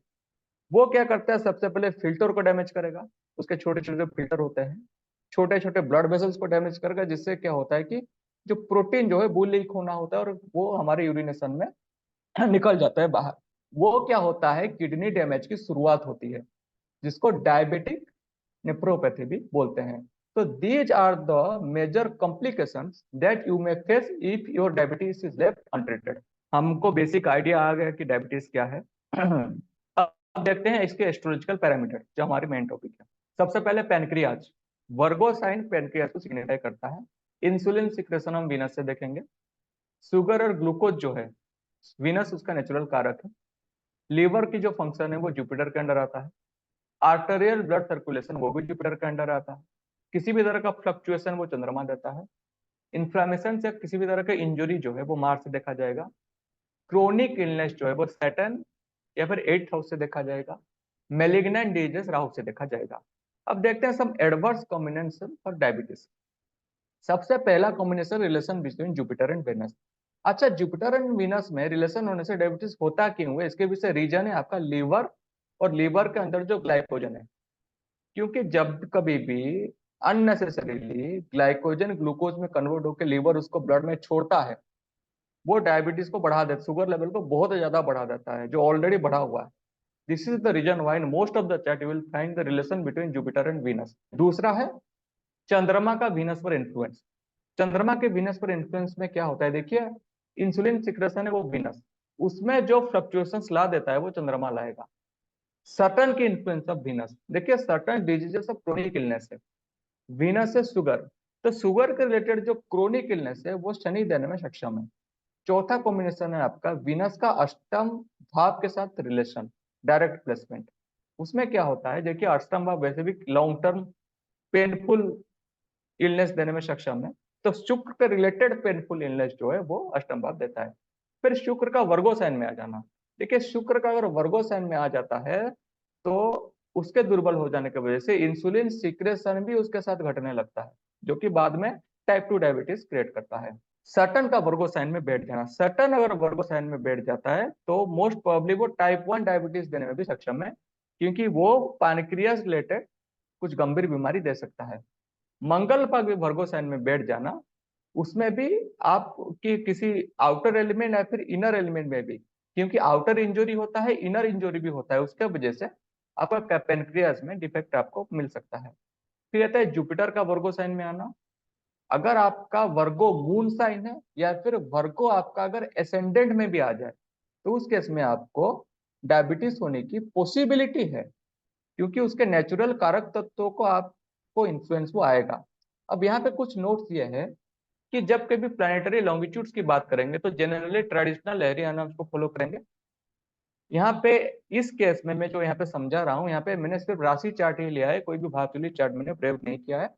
वो क्या करता है, सबसे पहले फिल्टर को डैमेज करेगा। उसके छोटे छोटे जो फिल्टर होते हैं छोटे छोटे ब्लड वेसल्स को डैमेज करेगा, जिससे क्या होता है कि जो प्रोटीन जो है वो लीक होना होता है और वो हमारे यूरिनेशन में निकल जाता है बाहर। वो क्या होता है, किडनी डैमेज की शुरुआत होती है, जिसको डायबिटिक नेफ्रोपैथी भी बोलते हैं। तो these are the major complications that you may face if your diabetes is left untreated. हमको बेसिक आइडिया आ गया कि डायबिटीज क्या है। अब देखते हैं इसके एस्ट्रोलॉजिकल पैरामीटर, जो हमारी मेन टॉपिक है। सबसे पहले पैनक्रियाज। वर्गो साइन पैनक्रियाज को सिग्निफाई करता है। इंसुलिन सिक्रेशन हम वीनस से देखेंगे। शुगर और ग्लूकोज जो है, वीनस उसका नेचुरल कारक है। लीवर की जो फंक्शन है वो जुपिटर के अंडर आता है। आर्टेरियल ब्लड सर्कुलेशन वो भी जुपिटर के अंडर आता है। किसी भी तरह का फ्लक्चुएशन वो चंद्रमा देता है। इन्फ्लामेशन से किसी भी तरह का इंजुरी जो है वो मार्स से देखा जाएगा। क्रोनिक इलनेस जो है वो सैटर्न या फिर 8th हाउस से देखा जाएगा। मेलिग्नेंट डिजीज राहु से देखा जाएगा। अब देखते हैं some adverse combination for diabetes. सबसे पहला combination relation between Jupiter and Venus. अच्छा, जुपिटर एंड वीनस में रिलेशन होने से डायबिटीज होता क्यों है, इसके पीछे रीजन है आपका लीवर, और लीवर के अंदर जो ग्लाइकोजन है। क्योंकि जब कभी भी अननेसेसरीली ग्लाइकोजन ग्लूकोज में कन्वर्ट होकर लीवर उसको ब्लड में छोड़ता है, वो डायबिटीज को बढ़ा देता, शुगर लेवल को बहुत ज्यादा बढ़ा देता है जो ऑलरेडी बढ़ा हुआ है। This is the reason why in most of the chart you will find the relation between Jupiter and Venus. दूसरा है चंद्रमा का वीनस पर इन्फ्लुएंस। चंद्रमा के वीनस पर इन्फ्लुएंस में क्या होता है, देखिए इंसुलिन सिक्रेशन है वो वीनस, उसमें जो फ्लक्चुएशंस ला देता है वो चंद्रमा लाएगा। सटर्न की इन्फ्लुएंस ऑफ वीनस, देखिए Saturn diseases of chronic illness है, वीनस है शुगर, तो शुगर के रिलेटेड जो क्रोनिक इलनेस है वो शनि देने में सक्षम है। चौथा कॉम्बिनेशन है आपका वीनस का अष्टम भाव के साथ रिलेशन, डायरेक्ट प्लेसमेंट। उसमें क्या होता है, देखिए अष्टम भाव वैसे भी लॉन्ग टर्म पेनफुल इलनेस देने में सक्षम है, तो शुक्र के रिलेटेड पेनफुल इलनेस जो है वो अष्टम भाव देता है। फिर शुक्र का वर्गो साइन में आ जाना, देखिए शुक्र का अगर वर्गो साइन में आ जाता है तो उसके दुर्बल हो जाने की वजह से इंसुलिन सीक्रेशन भी उसके साथ घटने लगता है, जो कि बाद में टाइप 2 डायबिटीज क्रिएट करता है। सटन का वर्गो साइन में बैठ जाना, सटन अगर वर्गो साइन में बैठ जाता है तो मोस्ट प्रोबेबली वो टाइप 1 डायबिटीज देने में भी सक्षम है, क्योंकि वो पैनक्रियाज रिलेटेड कुछ गंभीर बीमारी दे सकता है। मंगल का भी वर्गो साइन में बैठ जाना, उसमें भी आपकी किसी आउटर एलिमेंट या फिर इनर एलिमेंट में भी, क्योंकि आउटर इंजरी होता है इनर इंजरी भी होता है, उसके वजह से आपका पेनक्रियाज में डिफेक्ट आपको मिल सकता है। फिर आता है जुपिटर का वर्गो साइन में आना, अगर आपका वर्गो मून साइन है या फिर वर्गो आपका अगर एसेंडेंट में भी आ जाए तो उस केस में आपको डायबिटीज होने की पॉसिबिलिटी है, क्योंकि उसके नेचुरल कारक तत्वों को आपको इन्फ्लुएंस वो आएगा। अब यहाँ पे कुछ नोट्स ये है कि जब कभी प्लानिटरी लॉन्गिट्यूड्स की बात करेंगे तो जनरली ट्रेडिशनल लहरी एनालिसिस को फॉलो करेंगे। यहाँ पे इस केस में मैं जो यहाँ पे समझा रहा हूँ, यहाँ पे मैंने सिर्फ राशि चार्ट ही लिया है, कोई भी भातुली चार्ट मैंने प्रयोग नहीं किया है।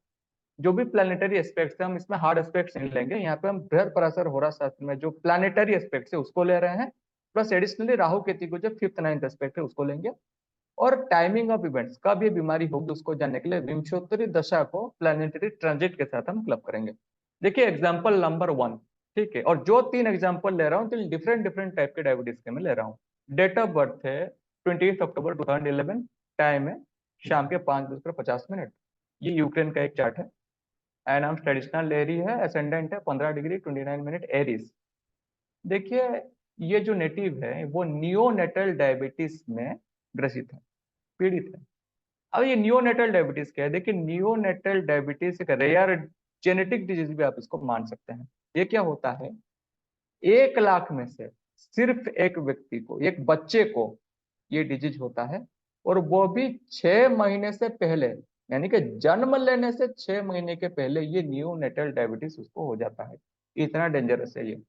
जो भी प्लानिटरी एस्पेक्ट्स है हम इसमें हार्ड एस्पेक्ट्स नहीं लेंगे, यहाँ पे हम बृहद पराशर होरा शास्त्र में जो प्लानिटरी एस्पेक्ट्स है उसको ले रहे हैं, प्लस एडिशनली राहु केतु को जो 5th 9th एस्पेक्ट है उसको लेंगे। और टाइमिंग ऑफ इवेंट्स, कब ये बीमारी होगी उसको जानने के लिए विंशोत्तरी दशा को प्लानिटरी ट्रांजिट के साथ हम क्लब करेंगे। देखिए एग्जाम्पल नंबर 1, ठीक है, और जो 3 एग्जाम्पल ले रहा हूँ तो डिफरेंट डिफरेंट टाइप के डायबिटीज के मैं ले रहा हूँ। डेट ऑफ बर्थ है 28 अक्टूबर 2011, टाइम है शाम के 5:50। ये यूक्रेन का एक चार्ट है, एनाम ट्रेडिशनल लेरी है, एसेंडेंट है 15 डिग्री 29 मिनट एरीज। देखिए ये जो नेटिव है वो नियोनेटल डायबिटीज में ग्रसित है, पीड़ित है। अब ये नियोनेटल डायबिटीज क्या है, देखिए नियोनेटल डायबिटीज एक रेयर जेनेटिक डिजीज भी आप इसको मान सकते हैं। ये क्या होता है, 1 लाख में से सिर्फ एक व्यक्ति को, एक बच्चे को ये डिजीज होता है, और वो भी 6 महीने से पहले, यानी कि जन्म लेने से 6 महीने के पहले ये नियोनेटल डायबिटीज उसको हो जाता है। इतना डेंजरस है ये।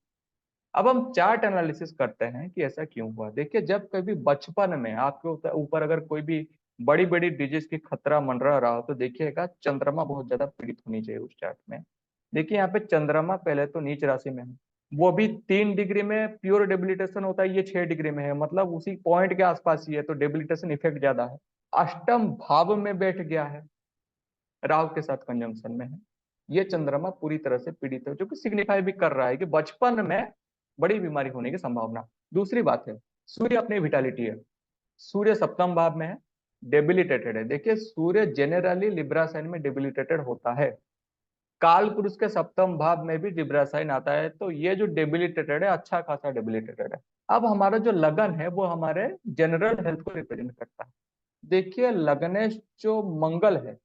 अब हम चार्ट एनालिसिस करते हैं कि ऐसा क्यों हुआ। देखिए जब कभी बचपन में आपके ऊपर अगर कोई भी बड़ी बड़ी डिजीज की खतरा मंडरा रहा हो तो देखिएगा चंद्रमा बहुत ज्यादा पीड़ित होनी चाहिए उस चार्ट में। देखिए यहाँ पे चंद्रमा पहले तो नीच राशि में है, वो भी 3 डिग्री में प्योर डेबिलिटेशन होता है, ये 6 डिग्री में है, मतलब उसी पॉइंट के आसपास ही है, तो डेबिलिटेशन इफेक्ट ज्यादा है। अष्टम भाव में बैठ गया है, राहु के साथ कंजंक्शन में है, ये चंद्रमा पूरी तरह से पीड़ित है, जो कि सिग्निफाई भी कर रहा है कि बचपन में बड़ी बीमारी होने की संभावना। दूसरी बात है सूर्य अपनी विटालिटी है, सूर्य सप्तम भाव में है, डेबिलिटेटेड है। देखिए सूर्य जेनरली लिब्रा साइन में डेबिलिटेटेड होता है, काल पुरुष के सप्तम भाव में भी लिब्रा साइन आता है, तो ये जो डेबिलिटेटेड है अच्छा खासा डेबिलिटेटेड है। अब हमारा जो लगन है वो हमारे जनरल हेल्थ को रिप्रेजेंट करता है। देखिए लग्नेश जो मंगल है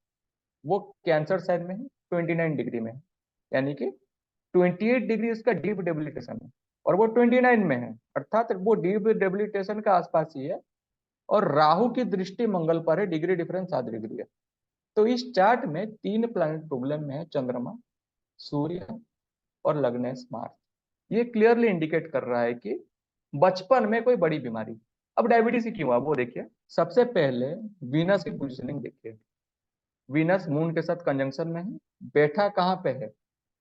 वो कैंसर साइन में है, 29 डिग्री में है, यानी कि 28 डिग्री उसका डीप डेबिलिटेशन है, और वो 29 में है, अर्थात वो डीप डेबिलिटेशन के आसपास ही है, और राहु की दृष्टि मंगल पर है, डिग्री डिफरेंस 7 डिग्री है। तो इस चार्ट में 3 प्लैनेट प्रॉब्लम में है, चंद्रमा, सूर्य और लग्नेश मार्स। ये क्लियरली इंडिकेट कर रहा है कि बचपन में कोई बड़ी बीमारी। अब डायबिटीज क्यों हुआ वो देखिए, सबसे पहले वीनस की पोजिशनिंग देखिए, वीनस मून के साथ कंजंक्शन में है, बैठा कहाँ पे है,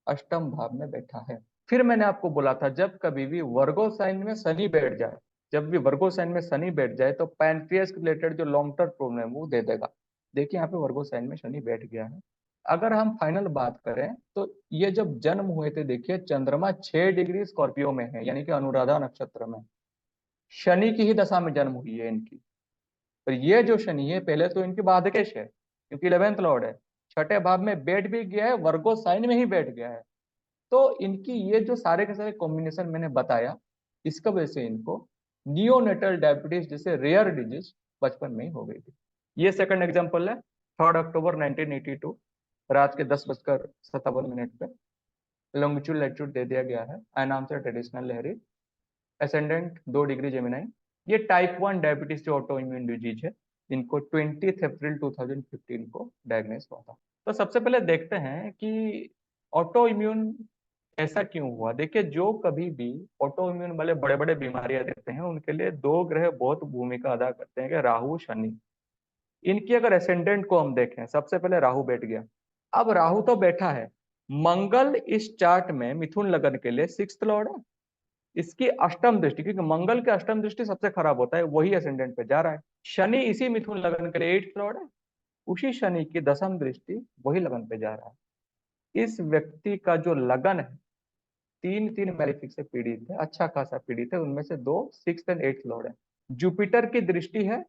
अष्टम भाव में बैठा है। फिर मैंने आपको बोला था जब कभी भी वर्गो साइन में शनि बैठ जाए, जब भी वर्गो साइन में शनि बैठ जाए तो पैंक्रियास के रिलेटेड जो लॉन्ग टर्म प्रॉब्लम है वो दे देगा। देखिए यहाँ पे वर्गो साइन में शनि बैठ गया है। अगर हम फाइनल बात करें तो ये जब जन्म हुए थे, देखिए चंद्रमा 6 डिग्री स्कॉर्पियो में है, यानी कि अनुराधा नक्षत्र में। शनि की ही दशा में जन्म हुई है इनकी। तो ये जो शनि है पहले तो इनकी बाधकेश है, क्योंकि 11th लॉर्ड है, छठे भाव में बैठ भी गया है, वर्गो साइन में ही बैठ गया है। तो इनकी ये जो सारे के सारे कॉम्बिनेशन मैंने बताया, इसका वजह से इनको नियोनेटल डायबिटीज जैसे रेयर डिजीज बचपन में ही हो गई थी। ये सेकंड एग्जांपल है, 3 अक्टूबर 1982 रात के 10:57 पे लॉन्गिट्यूड लैटिट्यूड दे दिया गया है, आइनाम से ट्रेडिशनल लहरी, एसेंडेंट 2 डिग्री जेमिनाई। ये टाइप 1 डायबिटीज जो ऑटो इम्यून डिजीज है, इनको 20 अप्रैल 2015 को डायग्नोस हुआ था। तो सबसे पहले देखते हैं कि ऑटो इम्यून ऐसा क्यों हुआ। देखिए जो कभी भी ऑटो इम्यून वाले बड़े बड़े बीमारियां देते हैं उनके लिए दो ग्रह बहुत भूमिका अदा करते हैं, कि राहु शनि। इनकी अगर एसेंडेंट को हम देखें, सबसे पहले राहु बैठ गया। अब राहु तो बैठा है, मंगल इस चार्ट में मिथुन लगन के लिए 6th लॉर्ड है। इसकी अष्टम दृष्टि, क्योंकि मंगल की अष्टम दृष्टि सबसे खराब होता है, वही एसेंडेंट पे जा रहा है। शनि इसी मिथुन लगन के लिए 8th लॉर्ड है, उसी शनि की दसम दृष्टि वही लगन पे जा रहा है। इस व्यक्ति का जो लगन है, तीन तीन मैलेफिक से पीड़ित है, अच्छा खासा पीड़ित है, उनमें से दो 6th एंड 8th लॉर्ड है। जुपिटर की दृष्टि है,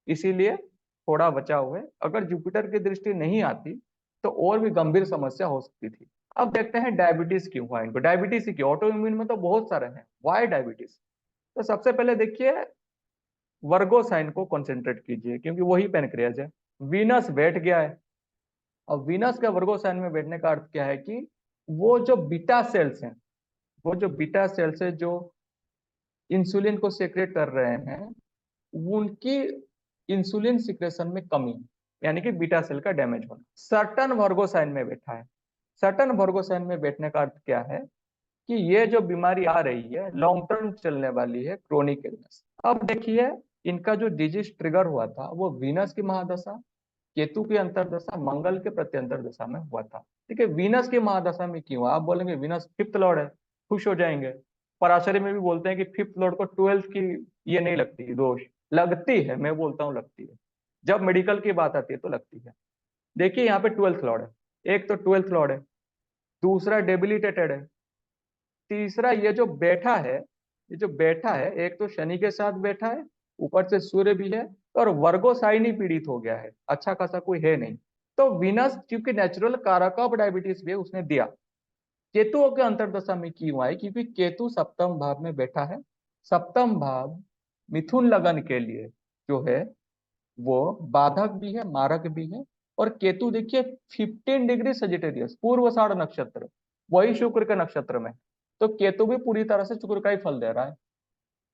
इसीलिए थोड़ा बचाव है। अगर जुपिटर की दृष्टि नहीं आती तो और भी गंभीर समस्या हो सकती थी। अब देखते हैं डायबिटीज क्यों हुआ इनको। डायबिटीज ही क्यों, ऑटो इम्यून में तो बहुत सारे हैं, वाई डायबिटीज। तो सबसे पहले देखिए वर्गो साइन को कंसेंट्रेट कीजिए, क्योंकि वही पेनक्रियाज है। वीनस बैठ गया है। अब वीनस का वर्गो साइन में बैठने का अर्थ क्या है कि वो जो बीटा सेल्स हैं, वो जो बीटा सेल्स है जो इंसुलिन को सेक्रेट कर रहे हैं, उनकी इंसुलिन सिक्रेशन में कमी, यानी कि बीटा सेल का डैमेज होना, सर्टन वर्गो साइन में बैठा है। सर्टन वर्गो साइन में बैठने का अर्थ क्या है कि ये जो बीमारी आ रही है लॉन्ग टर्म चलने वाली है, क्रोनिक इलनेस। अब देखिए इनका जो डिजीज ट्रिगर हुआ था वो वीनस की महादशा, केतु की अंतरदशा, मंगल के प्रत्यंतर दशा में हुआ था। ठीक है, वीनस की महादशा में क्यों? आप बोलेंगे वीनस 5th लॉर्ड है, खुश हो जाएंगे। पराशरी में भी बोलते हैं कि 5th लॉर्ड को 12th की ये नहीं लगती दोष, लगती है, मैं बोलता हूँ लगती है, जब मेडिकल की बात आती है तो लगती है। देखिए यहाँ पे 12th लॉर्ड है, एक तो 12th लॉर्ड है, दूसरा डेबिलिटेटेड है, तीसरा ये जो बैठा है, ये जो बैठा है एक तो शनि के साथ बैठा है, ऊपर से सूर्य भी है, और वर्गो साइनी पीड़ित हो गया है, अच्छा खासा कोई है नहीं। तो वीनस क्योंकि नेचुरल कारक ऑफ डायबिटीज भी उसने दिया। केतु के अंतरदशा में क्यों आई? क्योंकि केतु सप्तम भाव में बैठा है। सप्तम भाव मिथुन लगन के लिए जो है वो बाधक भी है, मारक भी है। और केतु देखिए 15 डिग्री सजिटेरियस, पूर्वाषाढ़ नक्षत्र, वही शुक्र के नक्षत्र में। तो केतु भी पूरी तरह से शुक्र का ही फल दे रहा है।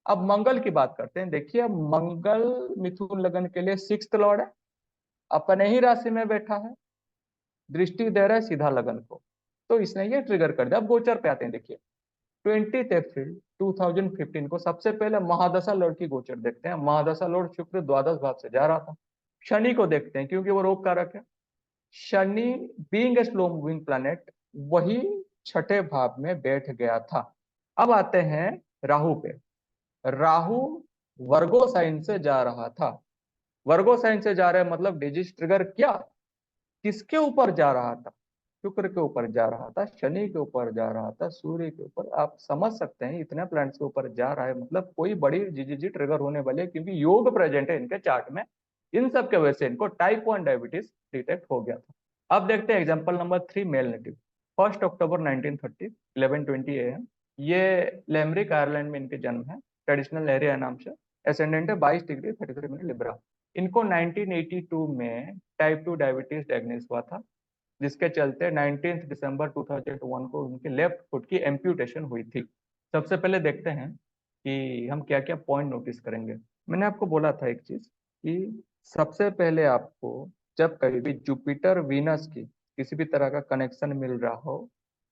अब मंगल की बात करते हैं। देखिए मंगल मिथुन लगन के लिए 6th लॉर्ड है, अपने ही राशि में बैठा है, दृष्टि दे रहा है सीधा लगन को, तो इसने ये ट्रिगर कर दिया। अब गोचर पे आते हैं। देखिए 20 अप्रैल 2015 को सबसे पहले महादशा लॉर्ड की गोचर देखते हैं। महादशा लॉर्ड शुक्र द्वादश भाव से जा रहा था। शनि को देखते हैं क्योंकि वो रोग कारक है। Shani being a slow moving planet वही छठे भाव में बैठ गया था। अब आते हैं राहु पे। राहु वर्गो साइन से जा रहा था। वर्गो साइन से जा रहा है मतलब डिजीज ट्रिगर क्या, किसके ऊपर जा रहा था? शुक्र के ऊपर जा रहा था, शनि के ऊपर जा रहा था, सूर्य के ऊपर। आप समझ सकते हैं इतने प्लैनेट्स के ऊपर जा रहा है मतलब कोई बड़ी जीजीजी ट्रिगर होने वाली है, क्योंकि योग प्रेजेंट है इनके चार्ट में। इन सब के वजह से इनको टाइप 1 डायबिटीज डिटेक्ट हो गया था। अब देखते हैं example number 3, male native. 1 October 1930 11:20 AM। ये लेमरिक आयरलैंड में इनके जन्म है, ट्रेडिशनल लहरिया नाम से। एसेंडेंट है 22 डिग्री 33 मिनट लिब्रा। इनको 1982 में टाइप 2 डायबिटीज डायग्नोस हुआ था, जिसके चलते 19 दिसंबर 2001 को उनके लेफ्ट फुट की एम्प्यूटेशन हुई थी। सबसे पहले देखते हैं कि हम क्या क्या पॉइंट नोटिस करेंगे। मैंने आपको बोला था एक चीज कि सबसे पहले आपको जब कभी भी जुपिटर वीनस की किसी भी तरह का कनेक्शन मिल रहा हो,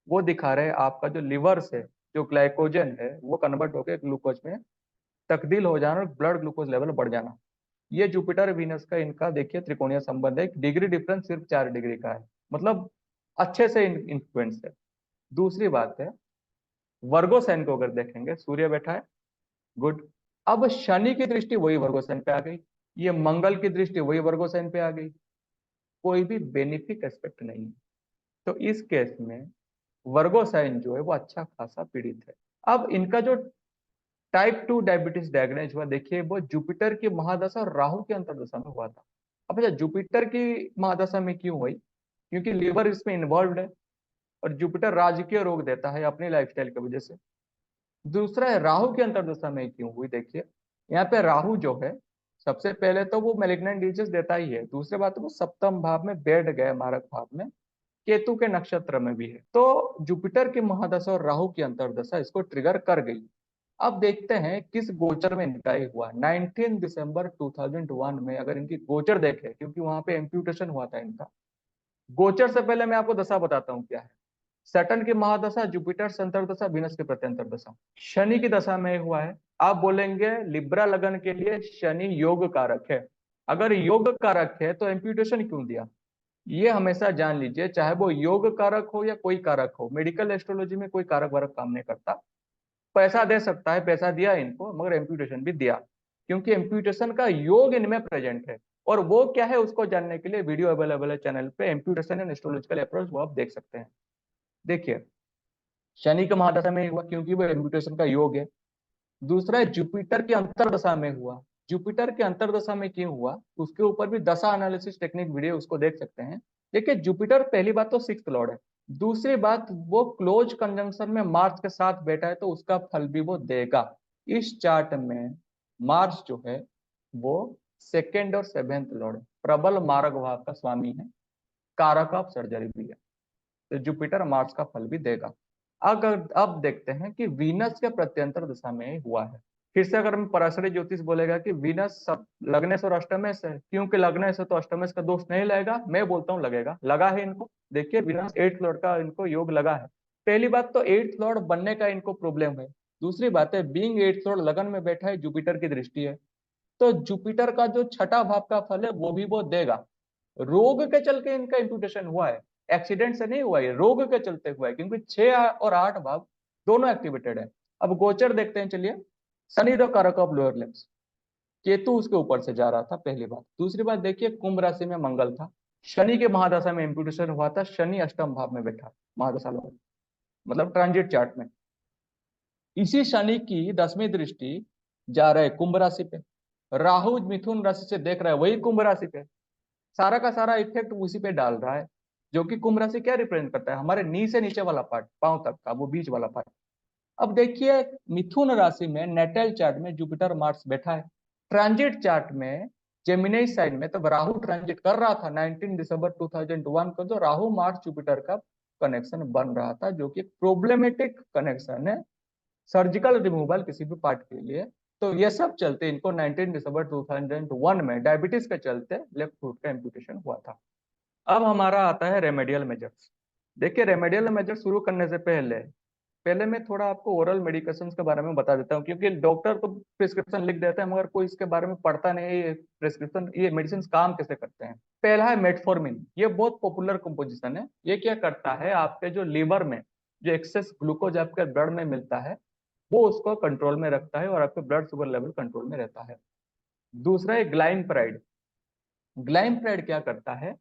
वो दिखा रहे आपका जो लिवर से जो ग्लाइकोजन है वो कन्वर्ट होकर ग्लूकोज में तब्दील हो जाना और ब्लड ग्लूकोज लेवल बढ़ जाना। ये जुपिटर वीनस का इनका देखिए त्रिकोणीय संबंध है, डिग्री डिफरेंस सिर्फ 4 डिग्री का है, मतलब अच्छे से इन्फ्लुएंस है। दूसरी बात है वर्गो साइन को अगर देखेंगे, सूर्य बैठा है, गुड। अब शनि की दृष्टि वही वर्गो साइन पे आ गई, ये मंगल की दृष्टि वही वर्गो साइन पे आ गई, कोई भी बेनिफिक एस्पेक्ट नहीं है। तो इस केस में वर्गो साइन जो है वो अच्छा खासा पीड़ित है। अब इनका जो टाइप 2 डायबिटीज डायग्नोज हुआ, देखिए वो जुपिटर की महादशा और राहु की अंतर्दशा में हुआ था। अब अच्छा, जुपिटर की महादशा में क्यों हुई? क्योंकि लीवर इसमें इन्वॉल्व है, और जुपिटर राजकीय रोग देता है अपनी लाइफस्टाइल की वजह से। दूसरा है राहु की अंतर्दशा में क्यों हुई, देखिए यहाँ पे राहु जो है, सबसे पहले तो वो मैलिग्नेंट डिजीज देता ही है, दूसरी बात वो सप्तम भाव में बैठ गया, मारक भाव में, केतु के नक्षत्र में भी है। तो जुपिटर की महादशा और राहु की अंतर्दशा इसको ट्रिगर कर गई। अब देखते हैं किस गोचर में इनका ये हुआ। 19 दिसंबर 2001 में अगर इनकी गोचर देखें, क्योंकि वहां पे इम्प्यूटेशन हुआ था इनका। गोचर से पहले मैं आपको दशा बताता हूँ क्या है। सैटर्न की महादशा, जुपिटर से अंतर्दशा, वीनस के प्रति अंतर्दशा, शनि की दशा में हुआ है। आप बोलेंगे लिब्रा लगन के लिए शनि योग कारक है, अगर योग कारक है तो इम्प्यूटेशन क्यों दिया? ये हमेशा जान लीजिए, चाहे वो योग कारक हो या कोई कारक हो, मेडिकल एस्ट्रोलॉजी में कोई कारक वारक काम नहीं करता। पैसा दे सकता है, पैसा दिया इनको, मगर इम्प्यूटेशन भी दिया, क्योंकि इम्प्यूटेशन का योग इनमें प्रेजेंट है। और वो क्या है उसको जानने के लिए वीडियो अवेलेबल है चैनल पे, इम्प्यूटेशन एंड एस्ट्रोलॉजिकल अप्रोच, वो आप देख सकते हैं। देखिए शनि का महादशा में हुआ क्योंकि वो इम्प्यूटेशन का योग है। दूसरा है जुपिटर की अंतरदशा में हुआ। जुपिटर के अंतरदशा में क्यों हुआ, उसके ऊपर भी दशा एनालिसिस टेक्निक वीडियो, उसको देख सकते हैं। देखिए जुपिटर पहली बात तो सिक्स्थ लॉर्ड है, दूसरी बात वो क्लोज कंजंक्शन में मार्स के साथ बैठा है, तो उसका फल भी वो देगा। इस चार्ट में मार्स जो है वो सेकेंड और सेवेंथ लॉर्ड, प्रबल मारक भाव का स्वामी है, कारक ऑफ सर्जरी भी है, तो जुपिटर मार्स का फल भी देगा। अगर अब देखते हैं कि वीनस के प्रत्यंतर दिशा में हुआ है। फिर से अगर हम पराशरी ज्योतिष बोलेगा कि वीनस सब लग्नेश और अष्टमेश है, क्योंकि लग्नेश है तो अष्टमेश का दोष नहीं लगेगा, मैं बोलता हूँ लगेगा, लगा है इनको। देखिए वीनस 8th लॉर्ड का इनको योग लगा है। पहली बात तो 8th लॉर्ड बनने का इनको प्रॉब्लम है। दूसरी बात है बीइंग 8th लॉर्ड लगन में बैठा है, जुपिटर की दृष्टि है, तो जुपिटर का जो छठा भाव का फल है वो भी वो देगा। रोग के चल के इनका इम्प्यूटेशन हुआ है, एक्सीडेंट से नहीं हुआ है, रोग के चलते हुआ है, क्योंकि 6 और 8 भाव दोनों एक्टिवेटेड है। अब गोचर देखते हैं, चलिए। शनि द कारक ऑफ लोअर लिम्स, केतु उसके ऊपर से जा रहा था, पहली बात। दूसरी बात देखिए कुंभ राशि में मंगल था, शनि के महादशा में इम्प्यूटेशन हुआ था, शनि अष्टम भाव में बैठा महादशा लोग, मतलब ट्रांजिट चार्ट में। इसी शनि की 10वीं दृष्टि जा रहा है कुंभ राशि पे, राहु मिथुन राशि से देख रहा है वही कुंभ राशि पे, सारा का सारा इफेक्ट उसी पे डाल रहा है। जो कि कुंभ राशि क्या रिप्रेजेंट करता है, हमारे नी से नीचे वाला पार्ट, पांव तक का वो बीच वाला पार्ट। अब देखिए मिथुन राशि में नेटल चार्ट में जुपिटर मार्स बैठा है, ट्रांजिट चार्ट में जेमिनी साइन में तब राहु ट्रांजिट कर रहा था 19 दिसंबर 2001 को, जो राहु मार्स जुपिटर का कनेक्शन बन रहा था, जो कि प्रोब्लेमेटिक कनेक्शन है, सर्जिकल रिमूवल किसी भी पार्ट के लिए। तो ये सब चलते इनको 19 दिसंबर 2001 में डायबिटीज के चलते लेफ्ट फुट का एम्पुटेशन हुआ था। अब हमारा आता है रेमेडियल मेजर्स। देखिए रेमेडियल मेजर शुरू करने से पहले पहले मैं थोड़ा आपको ओरल मेडिकेशंस के बारे में बता देता हूँ, क्योंकि डॉक्टर तो प्रिस्क्रिप्शन लिख देते हैं मगर कोई इसके बारे में पढ़ता नहीं है, ये प्रिस्क्रिप्शन, ये मेडिसिन काम कैसे करते हैं। पहला है मेटफॉर्मिन, ये बहुत पॉपुलर कंपोजिशन है। ये क्या करता है, आपके जो लीवर में जो एक्सेस ग्लूकोज आपके ब्लड में मिलता है वो उसको कंट्रोल में रखता है और आपके ब्लड शुगर लेवल कंट्रोल में रहता है। दूसरा है ग्लाइमप्राइड। ग्लाइमप्राइड क्या करता है,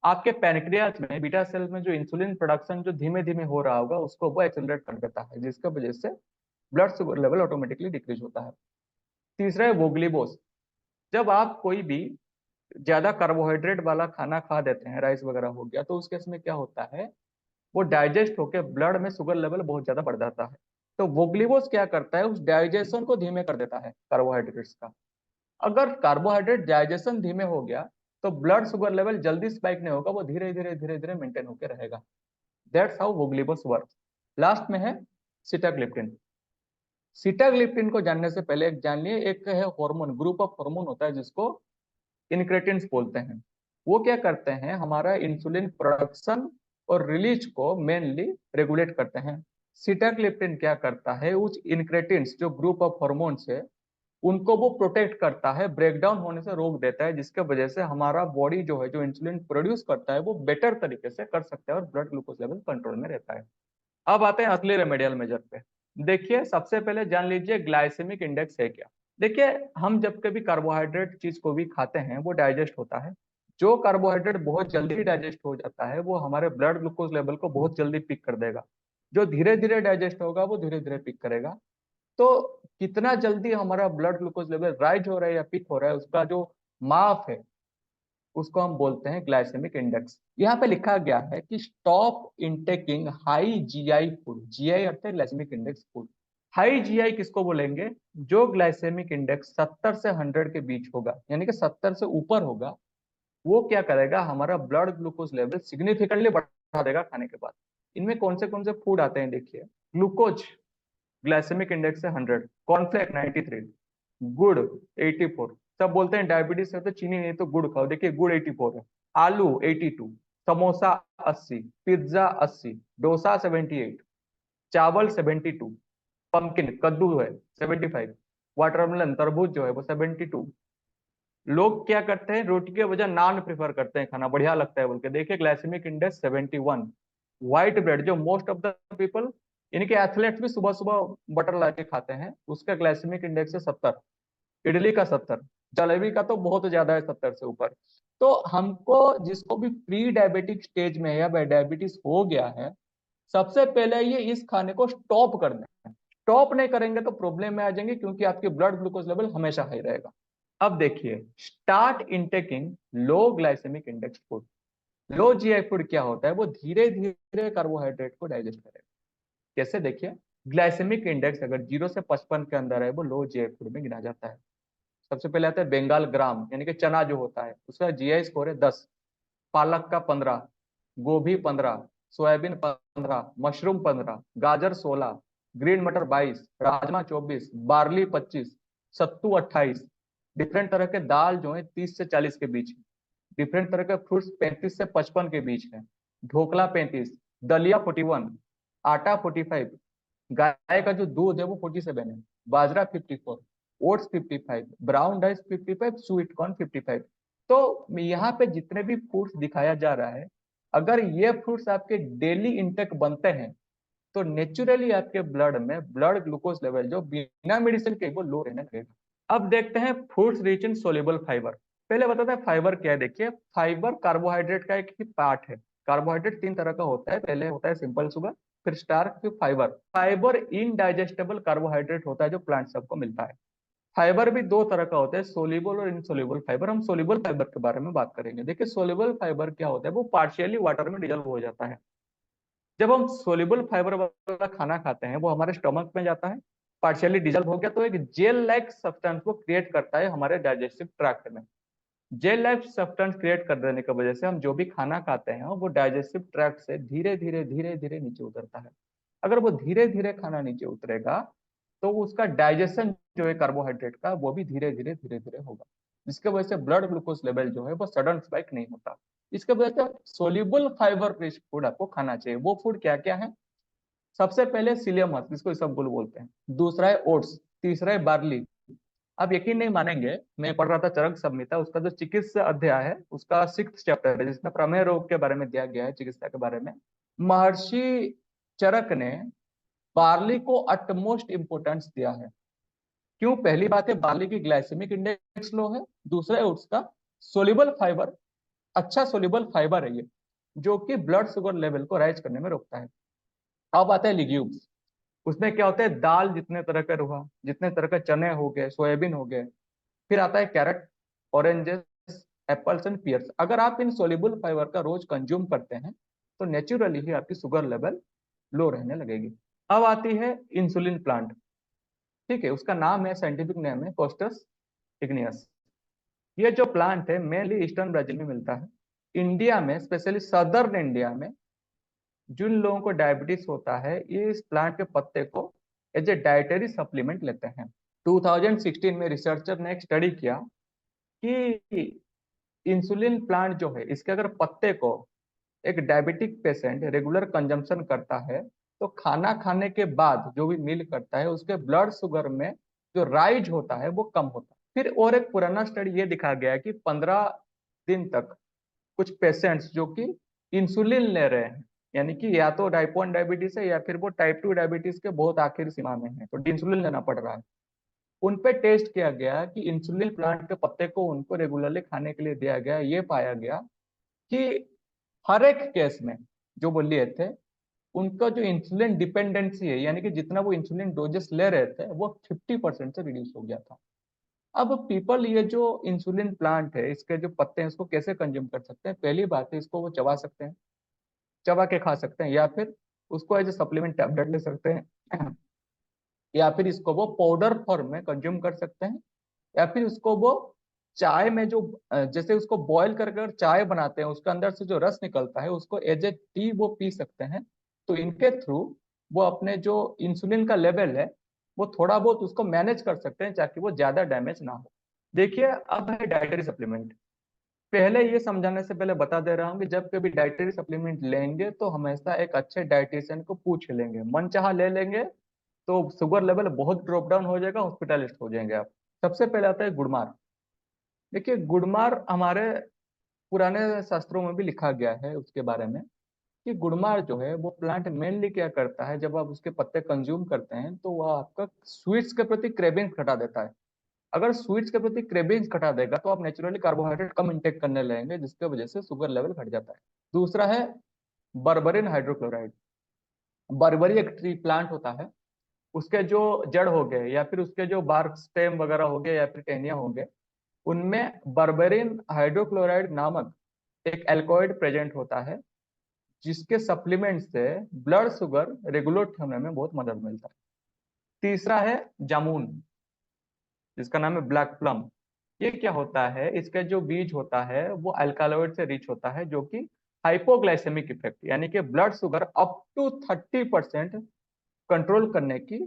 आपके पैनक्रियाज में बीटा सेल में जो इंसुलिन प्रोडक्शन जो धीमे धीमे हो रहा होगा उसको वो एक्सेलरेट कर देता है, जिसकी वजह से blood sugar level automatically decrease होता है। तीसरा है वोग्लिबोस। जब आप कोई भी ज्यादा कार्बोहाइड्रेट वाला खाना खा देते हैं, राइस वगैरह हो गया, तो उस केस में क्या होता है, वो डाइजेस्ट होकर ब्लड में शुगर लेवल बहुत ज्यादा बढ़ जाता है। तो वोग्लिबोस क्या करता है, उस डाइजेशन को धीमे कर देता है कार्बोहाइड्रेट्स का। अगर कार्बोहाइड्रेट डाइजेशन धीमे हो गया तो ब्लड शुगर लेवल जल्दी स्पाइक नहीं होगा, वो धीरे धीरे धीरे धीरे मेंटेन होकर रहेगा। That's how voglibose work. Last में है सिटाग्लिप्टिन। सिटाग्लिप्टिन को जानने से पहले एक जान लिए, एक है हार्मोन, ग्रुप ऑफ हार्मोन होता है जिसको इनक्रेटिन्स बोलते हैं। वो क्या करते हैं, हमारा इंसुलिन प्रोडक्शन और रिलीज को मेनली रेगुलेट करते हैं। सिटाग्लिप्टिन क्या करता है, उस इनक्रेटिन्स जो ग्रुप ऑफ हार्मोन्स है उनको वो प्रोटेक्ट करता है, ब्रेकडाउन होने से रोक देता है, जिसके वजह से हमारा बॉडी जो है जो इंसुलिन प्रोड्यूस करता है वो बेटर तरीके से कर सकता है और ब्लड ग्लूकोज लेवल कंट्रोल में रहता है। अब आते हैं असली रेमेडियल मेजर पे। देखिए, सबसे पहले जान लीजिए ग्लाइसेमिक इंडेक्स है क्या। देखिए, हम जब कभी कार्बोहाइड्रेट चीज को भी खाते हैं वो डाइजेस्ट होता है। जो कार्बोहाइड्रेट बहुत जल्दी डाइजेस्ट हो जाता है वो हमारे ब्लड ग्लूकोज लेवल को बहुत जल्दी पिक कर देगा। जो धीरे धीरे डाइजेस्ट होगा वो धीरे धीरे पिक करेगा। तो कितना जल्दी हमारा ब्लड ग्लूकोज लेवल राइज हो रहा है या पिक हो रहा है, उसका जो माप है उसको हम बोलते हैं ग्लाइसेमिक इंडेक्स। यहाँ पे लिखा गया है कि stop intaking high GI food. GI अर्थ है glycaemic index food. High GI किसको बोलेंगे? जो ग्लाइसेमिक इंडेक्स 70 से 100 के बीच होगा, यानी कि 70 से ऊपर होगा, वो क्या करेगा, हमारा ब्लड ग्लूकोज लेवल सिग्निफिकेंटली बढ़ा देगा खाने के बाद। इनमें कौन से फूड आते हैं देखिए। ग्लूकोज ग्लाइसेमिक इंडेक्स है 100, कॉर्नफ्लेक्स 93, गुड़ 84। सब बोलते हैं डायबिटीज है तो चीनी नहीं तो गुड़ खाओ, देखिए गुड़ 84 है। आलू 82, समोसा 80, पिज्जा 80, डोसा 78, चावल 72, पंपकिन कद्दू है 75, वाटरमेलन तरबूज जो है वो 72। लोग क्या करते हैं, रोटी के बजाय नान प्रेफर करते हैं खाना, बढ़िया लगता है बोल के। देखिए ग्लाइसेमिक इंडेक्स 71। व्हाइट ब्रेड जो मोस्ट ऑफ द पीपल, इनके एथलेट्स भी सुबह सुबह बटर ला के खाते हैं, उसका ग्लाइसेमिक इंडेक्स है 70। इडली का 70, जलेबी का तो बहुत ज्यादा है 70 से ऊपर। तो हमको जिसको भी प्री डायबिटिक स्टेज में है या डायबिटीज हो गया है, सबसे पहले ये इस खाने को स्टॉप करना है। स्टॉप नहीं करेंगे तो प्रॉब्लम में आ जाएंगे, क्योंकि आपके ब्लड ग्लूकोज लेवल हमेशा हाई रहेगा। अब देखिए, स्टार्ट इंटेकिंग लो glycaemic index food. Low GI food क्या होता है, वो धीरे धीरे कार्बोहाइड्रेट को डाइजेस्ट करेगा। कैसे? देखिए, ग्लाइसेमिक इंडेक्स अगर 0 से 55 के अंदर है वो लो जीआई फूड में गिना जाता है। सबसे पहले आता है बंगाल ग्राम, यानी कि चना जो होता है, उसका जीआई स्कोर है 10। पालक का 15, गोभी 15, सोयाबीन 15, मशरूम 15, गाजर 16, ग्रीन मटर 22, राजमा 24, बार्ली 25, सत्तू 28। डिफरेंट तरह के दाल जो है 30 से 40 के बीच है। डिफरेंट तरह के फ्रूट्स 35 से 55 के बीच है। ढोकला 35, दलिया 41, आटा 45, गाय का जो दूध है वो 47 है, बाजरा 54, oats 55, brown rice 55, sweet corn 55। तो यहाँ पे जितने भी फ्रूट्स दिखाया जा रहा है, अगर ये फ्रूट्स आपके डेली इंटेक बनते हैं तो नेचुरली आपके ब्लड में ब्लड ग्लूकोज लेवल जो बिना मेडिसिन के वो लो रहने लगेगा। अब देखते हैं fruits rich in soluble fibre. पहले बताते हैं फाइबर क्या है। देखिए, फाइबर कार्बोहाइड्रेट का एक ही पार्ट है। कार्बोहाइड्रेट 3 तरह का होता है, पहले होता है सिंपल शुगर, फिर स्टार्च, फिर फाइबर। फाइबर इनडाइजेस्टेबल कार्बोहाइड्रेट होता है जो प्लांट सबको मिलता है। फाइबर भी 2 तरह का होता है, सोल्यूबल और इनसोल्यूबल फाइबर। हम सोल्यूबल फाइबर के बारे में बात करेंगे। देखिए, सोल्यूबल फाइबर क्या होता है, वो पार्शियली वाटर में डिजोल्व हो जाता है। जब हम सोल्यूबल फाइबर वाला खाना खाते हैं वो हमारे स्टमक में जाता है, पार्शियली डिजोल्व हो गया तो एक जेल लाइक सब्सटेंस को क्रिएट करता है हमारे डाइजेस्टिव ट्रैक्ट में। जेल लाइक सब्सटेंस क्रिएट कर देने की वजह से हम जो भी खाना खाते हैं वो डाइजेस्टिव ट्रैक्ट से धीरे धीरे धीरे धीरे नीचे उतरता है। अगर वो धीरे धीरे खाना नीचे उतरेगा तो उसका डाइजेशन जो है कार्बोहाइड्रेट का वो भी धीरे धीरे धीरे धीरे होगा, जिसके वजह से ब्लड ग्लूकोज लेवल जो है वो सडन स्पाइक नहीं होता। इसके वजह से सोल्यूबल फाइबर रिच फूड आपको खाना चाहिए। वो फूड क्या क्या है? सबसे पहले सीलियम, जिसको इसबगोल बोलते हैं। दूसरा है ओट्स, तीसरा है बार्ली। आप यकीन नहीं मानेंगे, मैं पढ़ रहा था चरक संहिता, उसका जो चिकित्सा अध्याय है उसका 6th चैप्टर है, जिसमें प्रमेय रोग के बारे में दिया गया है, चिकित्सा के बारे में। महर्षि चरक ने बार्ली को अटमोस्ट इंपोर्टेंस दिया है। क्यों? पहली बात है बार्ली की ग्लाइसेमिक इंडेक्स लो है। दूसरा है उसका सोल्यूबल फाइबर, अच्छा सोल्यूबल फाइबर है ये, जो कि ब्लड शुगर लेवल को राइज करने में रोकता है। अब आता है लिग्यूम्स। उसमें क्या होता है, दाल जितने तरह का हुआ, जितने तरह के चने हो गए, सोयाबीन हो गए। फिर आता है carrot, oranges, apples and pears. अगर आप इन सोल्यूबल फाइबर का रोज कंज्यूम करते हैं तो नेचुरली ही आपकी शुगर लेवल लो रहने लगेगी। अब आती है इंसुलिन प्लांट। ठीक है, उसका नाम है, साइंटिफिक नेम है कोस्टस इग्नियस। ये जो प्लांट है मेनली ईस्टर्न ब्राजील में मिलता है। इंडिया में, स्पेशली सदर्न इंडिया में, जिन लोगों को डायबिटीज होता है ये इस प्लांट के पत्ते को एज ए डाइटरी सप्लीमेंट लेते हैं। 2016 में रिसर्चर ने एक स्टडी किया कि इंसुलिन प्लांट जो है इसके अगर पत्ते को एक डायबिटिक पेशेंट रेगुलर कंजम्पशन करता है तो खाना खाने के बाद जो भी मील करता है उसके ब्लड शुगर में जो राइज होता है वो कम होता है। फिर और एक पुराना स्टडी ये दिखा गया कि 15 दिन तक कुछ पेशेंट्स जो कि इंसुलिन ले रहे हैं, यानी कि या तो टाइप 1 डायबिटीज है या फिर वो टाइप 2 डायबिटीज के बहुत आखिरी सीमा में है, तो इंसुलिन लेना पड़ रहा है। उन पे टेस्ट किया गया कि इंसुलिन प्लांट के पत्ते को उनको रेगुलरली खाने के लिए दिया गया, ये पाया गया कि हर एक केस में जो वो लिए थे उनका जो इंसुलिन डिपेंडेंसी है, यानी कि जितना वो इंसुलिन डोजेस ले रहे थे वो 50% से रिड्यूस हो गया था। अब पीपल ये जो इंसुलिन प्लांट है इसके जो पत्ते हैं इसको कैसे कंज्यूम कर सकते हैं? पहली बात है इसको वो चबा सकते हैं, चबा के खा सकते हैं, या फिर उसको एज ए सप्लीमेंट टैबलेट ले सकते हैं या फिर इसको वो पाउडर फॉर्म में कंज्यूम कर सकते हैं, या फिर उसको वो चाय में जो जैसे उसको बॉईल करके अगर चाय बनाते हैं उसके अंदर से जो रस निकलता है उसको एज ए टी वो पी सकते हैं। तो इनके थ्रू वो अपने जो इंसुलिन का लेवल है वो थोड़ा बहुत उसको मैनेज कर सकते हैं ताकि वो ज्यादा डैमेज ना हो। देखिए, अब है डाइटरी सप्लीमेंट। पहले ये समझाने से पहले बता दे रहा हूँ कि जब कभी डाइटरी सप्लीमेंट लेंगे तो हमेशा एक अच्छे डाइटिशियन को पूछ लेंगे, मनचाहा ले लेंगे तो शुगर लेवल बहुत ड्रॉप डाउन हो जाएगा, हॉस्पिटलिस्ट हो जाएंगे आप। सबसे पहले आता है गुड़मार। देखिए, गुड़मार हमारे पुराने शास्त्रों में भी लिखा गया है उसके बारे में कि गुड़मार जो है वो प्लांट मेनली क्या करता है, जब आप उसके पत्ते कंज्यूम करते हैं तो वह आपका स्वीट्स के प्रति क्रेविंग घटा देता है। अगर स्वीट्स के प्रति क्रेविंग घटा देगा तो आप नेचुरली कार्बोहाइड्रेट कम इंटेक करने लगेंगे जिसकी वजह से शुगर लेवल घट जाता है। दूसरा है बर्बरिन हाइड्रोक्लोराइड। बर्बरी एक ट्री प्लांट होता है, उसके जो जड़ हो गए या फिर उसके जो बार्क स्टेम वगैरह हो गए या फिर टहनियां हो गए, उनमें बर्बेरिन हाइड्रोक्लोराइड नामक एक एल्कोइड प्रेजेंट होता है जिसके सप्लीमेंट से ब्लड शुगर रेगुलेट होने में बहुत मदद मिलता है। तीसरा है जामुन, जिसका नाम है ब्लैक प्लम। ये क्या होता है, इसका जो बीज होता है वो अल्कालॉइड से रिच होता है जो कि हाइपोग्लाइसेमिक इफेक्ट यानी कि blood sugar up to 30% control करने की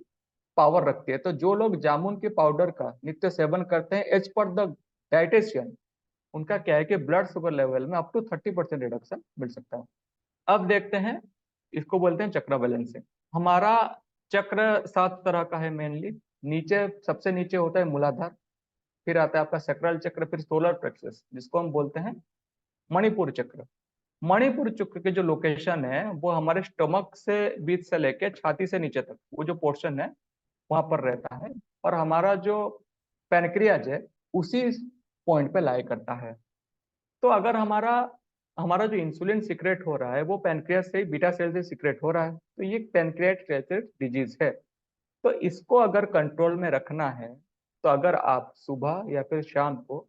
पावर रखती है। तो जो लोग जामुन के पाउडर का नित्य सेवन करते हैं एज पर द डाइटेशियन, उनका क्या है कि ब्लड शुगर लेवल में अप टू 30% रिडक्शन मिल सकता है। अब देखते हैं, इसको बोलते हैं चक्र बैलेंसिंग। हमारा चक्र 7 तरह का है मेनली। नीचे सबसे नीचे होता है मूलाधार, फिर आता है आपका सकरल चक्र, फिर सोलर प्लेक्सस जिसको हम बोलते हैं मणिपुर चक्र। मणिपुर चक्र के जो लोकेशन है वो हमारे स्टमक से बीच से लेके छाती से नीचे तक वो जो पोर्शन है वहां पर रहता है, और हमारा जो पैनक्रियाज है उसी पॉइंट पे लाई करता है। तो अगर हमारा हमारा जो इंसुलिन सीक्रेट हो रहा है वो पैनक्रियास से बीटा सेल से सीक्रेट हो रहा है, तो ये पैनक्रियाटिक डिजीज है। तो इसको अगर कंट्रोल में रखना है तो अगर आप सुबह या फिर शाम को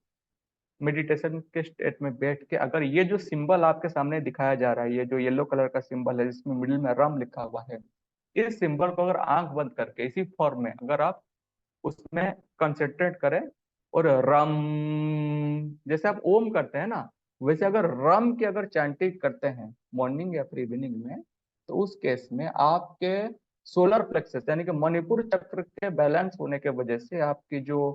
मेडिटेशन के स्टेट में बैठ के अगर ये जो सिंबल आपके सामने दिखाया जा रहा है, ये जो येलो कलर का सिंबल है जिसमें मिडिल में रम लिखा हुआ है, इस सिंबल को अगर आंख बंद करके इसी फॉर्म में अगर आप उसमें कंसेंट्रेट करें और रम, जैसे आप ओम करते हैं ना, वैसे अगर रम की अगर चैंटिंग करते हैं मॉर्निंग या फिर इवनिंग में, तो उस केस में आपके सोलर प्लेक्सस यानी कि मणिपुर चक्र के बैलेंस होने के वजह से आपकी जो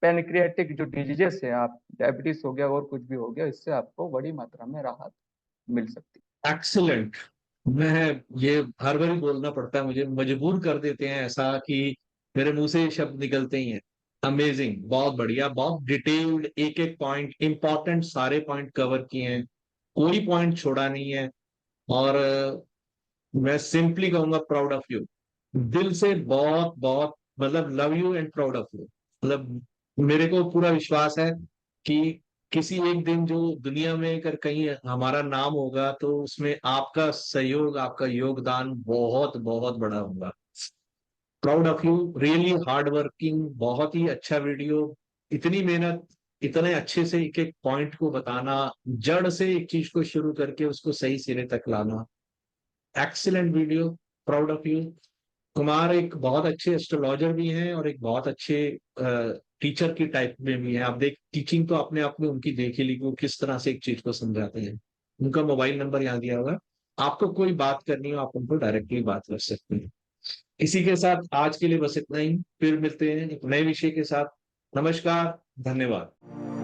पैनक्रियाटिक जो डिजीजेस है, आप डायबिटीज हो गया और कुछ भी हो गया, इससे आपको बड़ी मात्रा में राहत मिल सकती एक्सीलेंट। मैं ये हर बार ही बोलना पड़ता है, मुझे मजबूर कर देते हैं ऐसा कि मेरे मुंह से ये शब्द निकलते ही हैं। अमेजिंग, बहुत बढ़िया, बहुत डिटेल्ड, एक एक पॉइंट इंपॉर्टेंट, सारे पॉइंट कवर किए हैं, कोई पॉइंट छोड़ा नहीं है। और मैं सिंपली कहूंगा प्राउड ऑफ यू, दिल से बहुत बहुत, मतलब love you and proud of you. मतलब मेरे को पूरा विश्वास है कि किसी एक दिन जो दुनिया में अगर कहीं हमारा नाम होगा तो उसमें आपका सहयोग, आपका योगदान बहुत बहुत बड़ा होगा। Proud of you, really hard working, बहुत ही अच्छा वीडियो, इतनी मेहनत, इतने अच्छे से एक एक पॉइंट को बताना, जड़ से एक चीज को शुरू करके उसको सही सिरे तक लाना। Excellent video, proud of you. Kumar एक बहुत अच्छे एस्ट्रोलॉजर भी हैं और एक बहुत अच्छे टीचर की टाइप में भी हैं। आप देख, टीचिंग तो अपने आप में उनकी देख ही ली, वो किस तरह से एक चीज को समझाते हैं। उनका मोबाइल नंबर यहाँ दिया होगा, आपको कोई बात करनी हो आप उनको डायरेक्टली बात कर सकते हैं। इसी के साथ आज के लिए बस इतना ही, फिर मिलते हैं एक नए विषय के साथ। नमस्कार, धन्यवाद।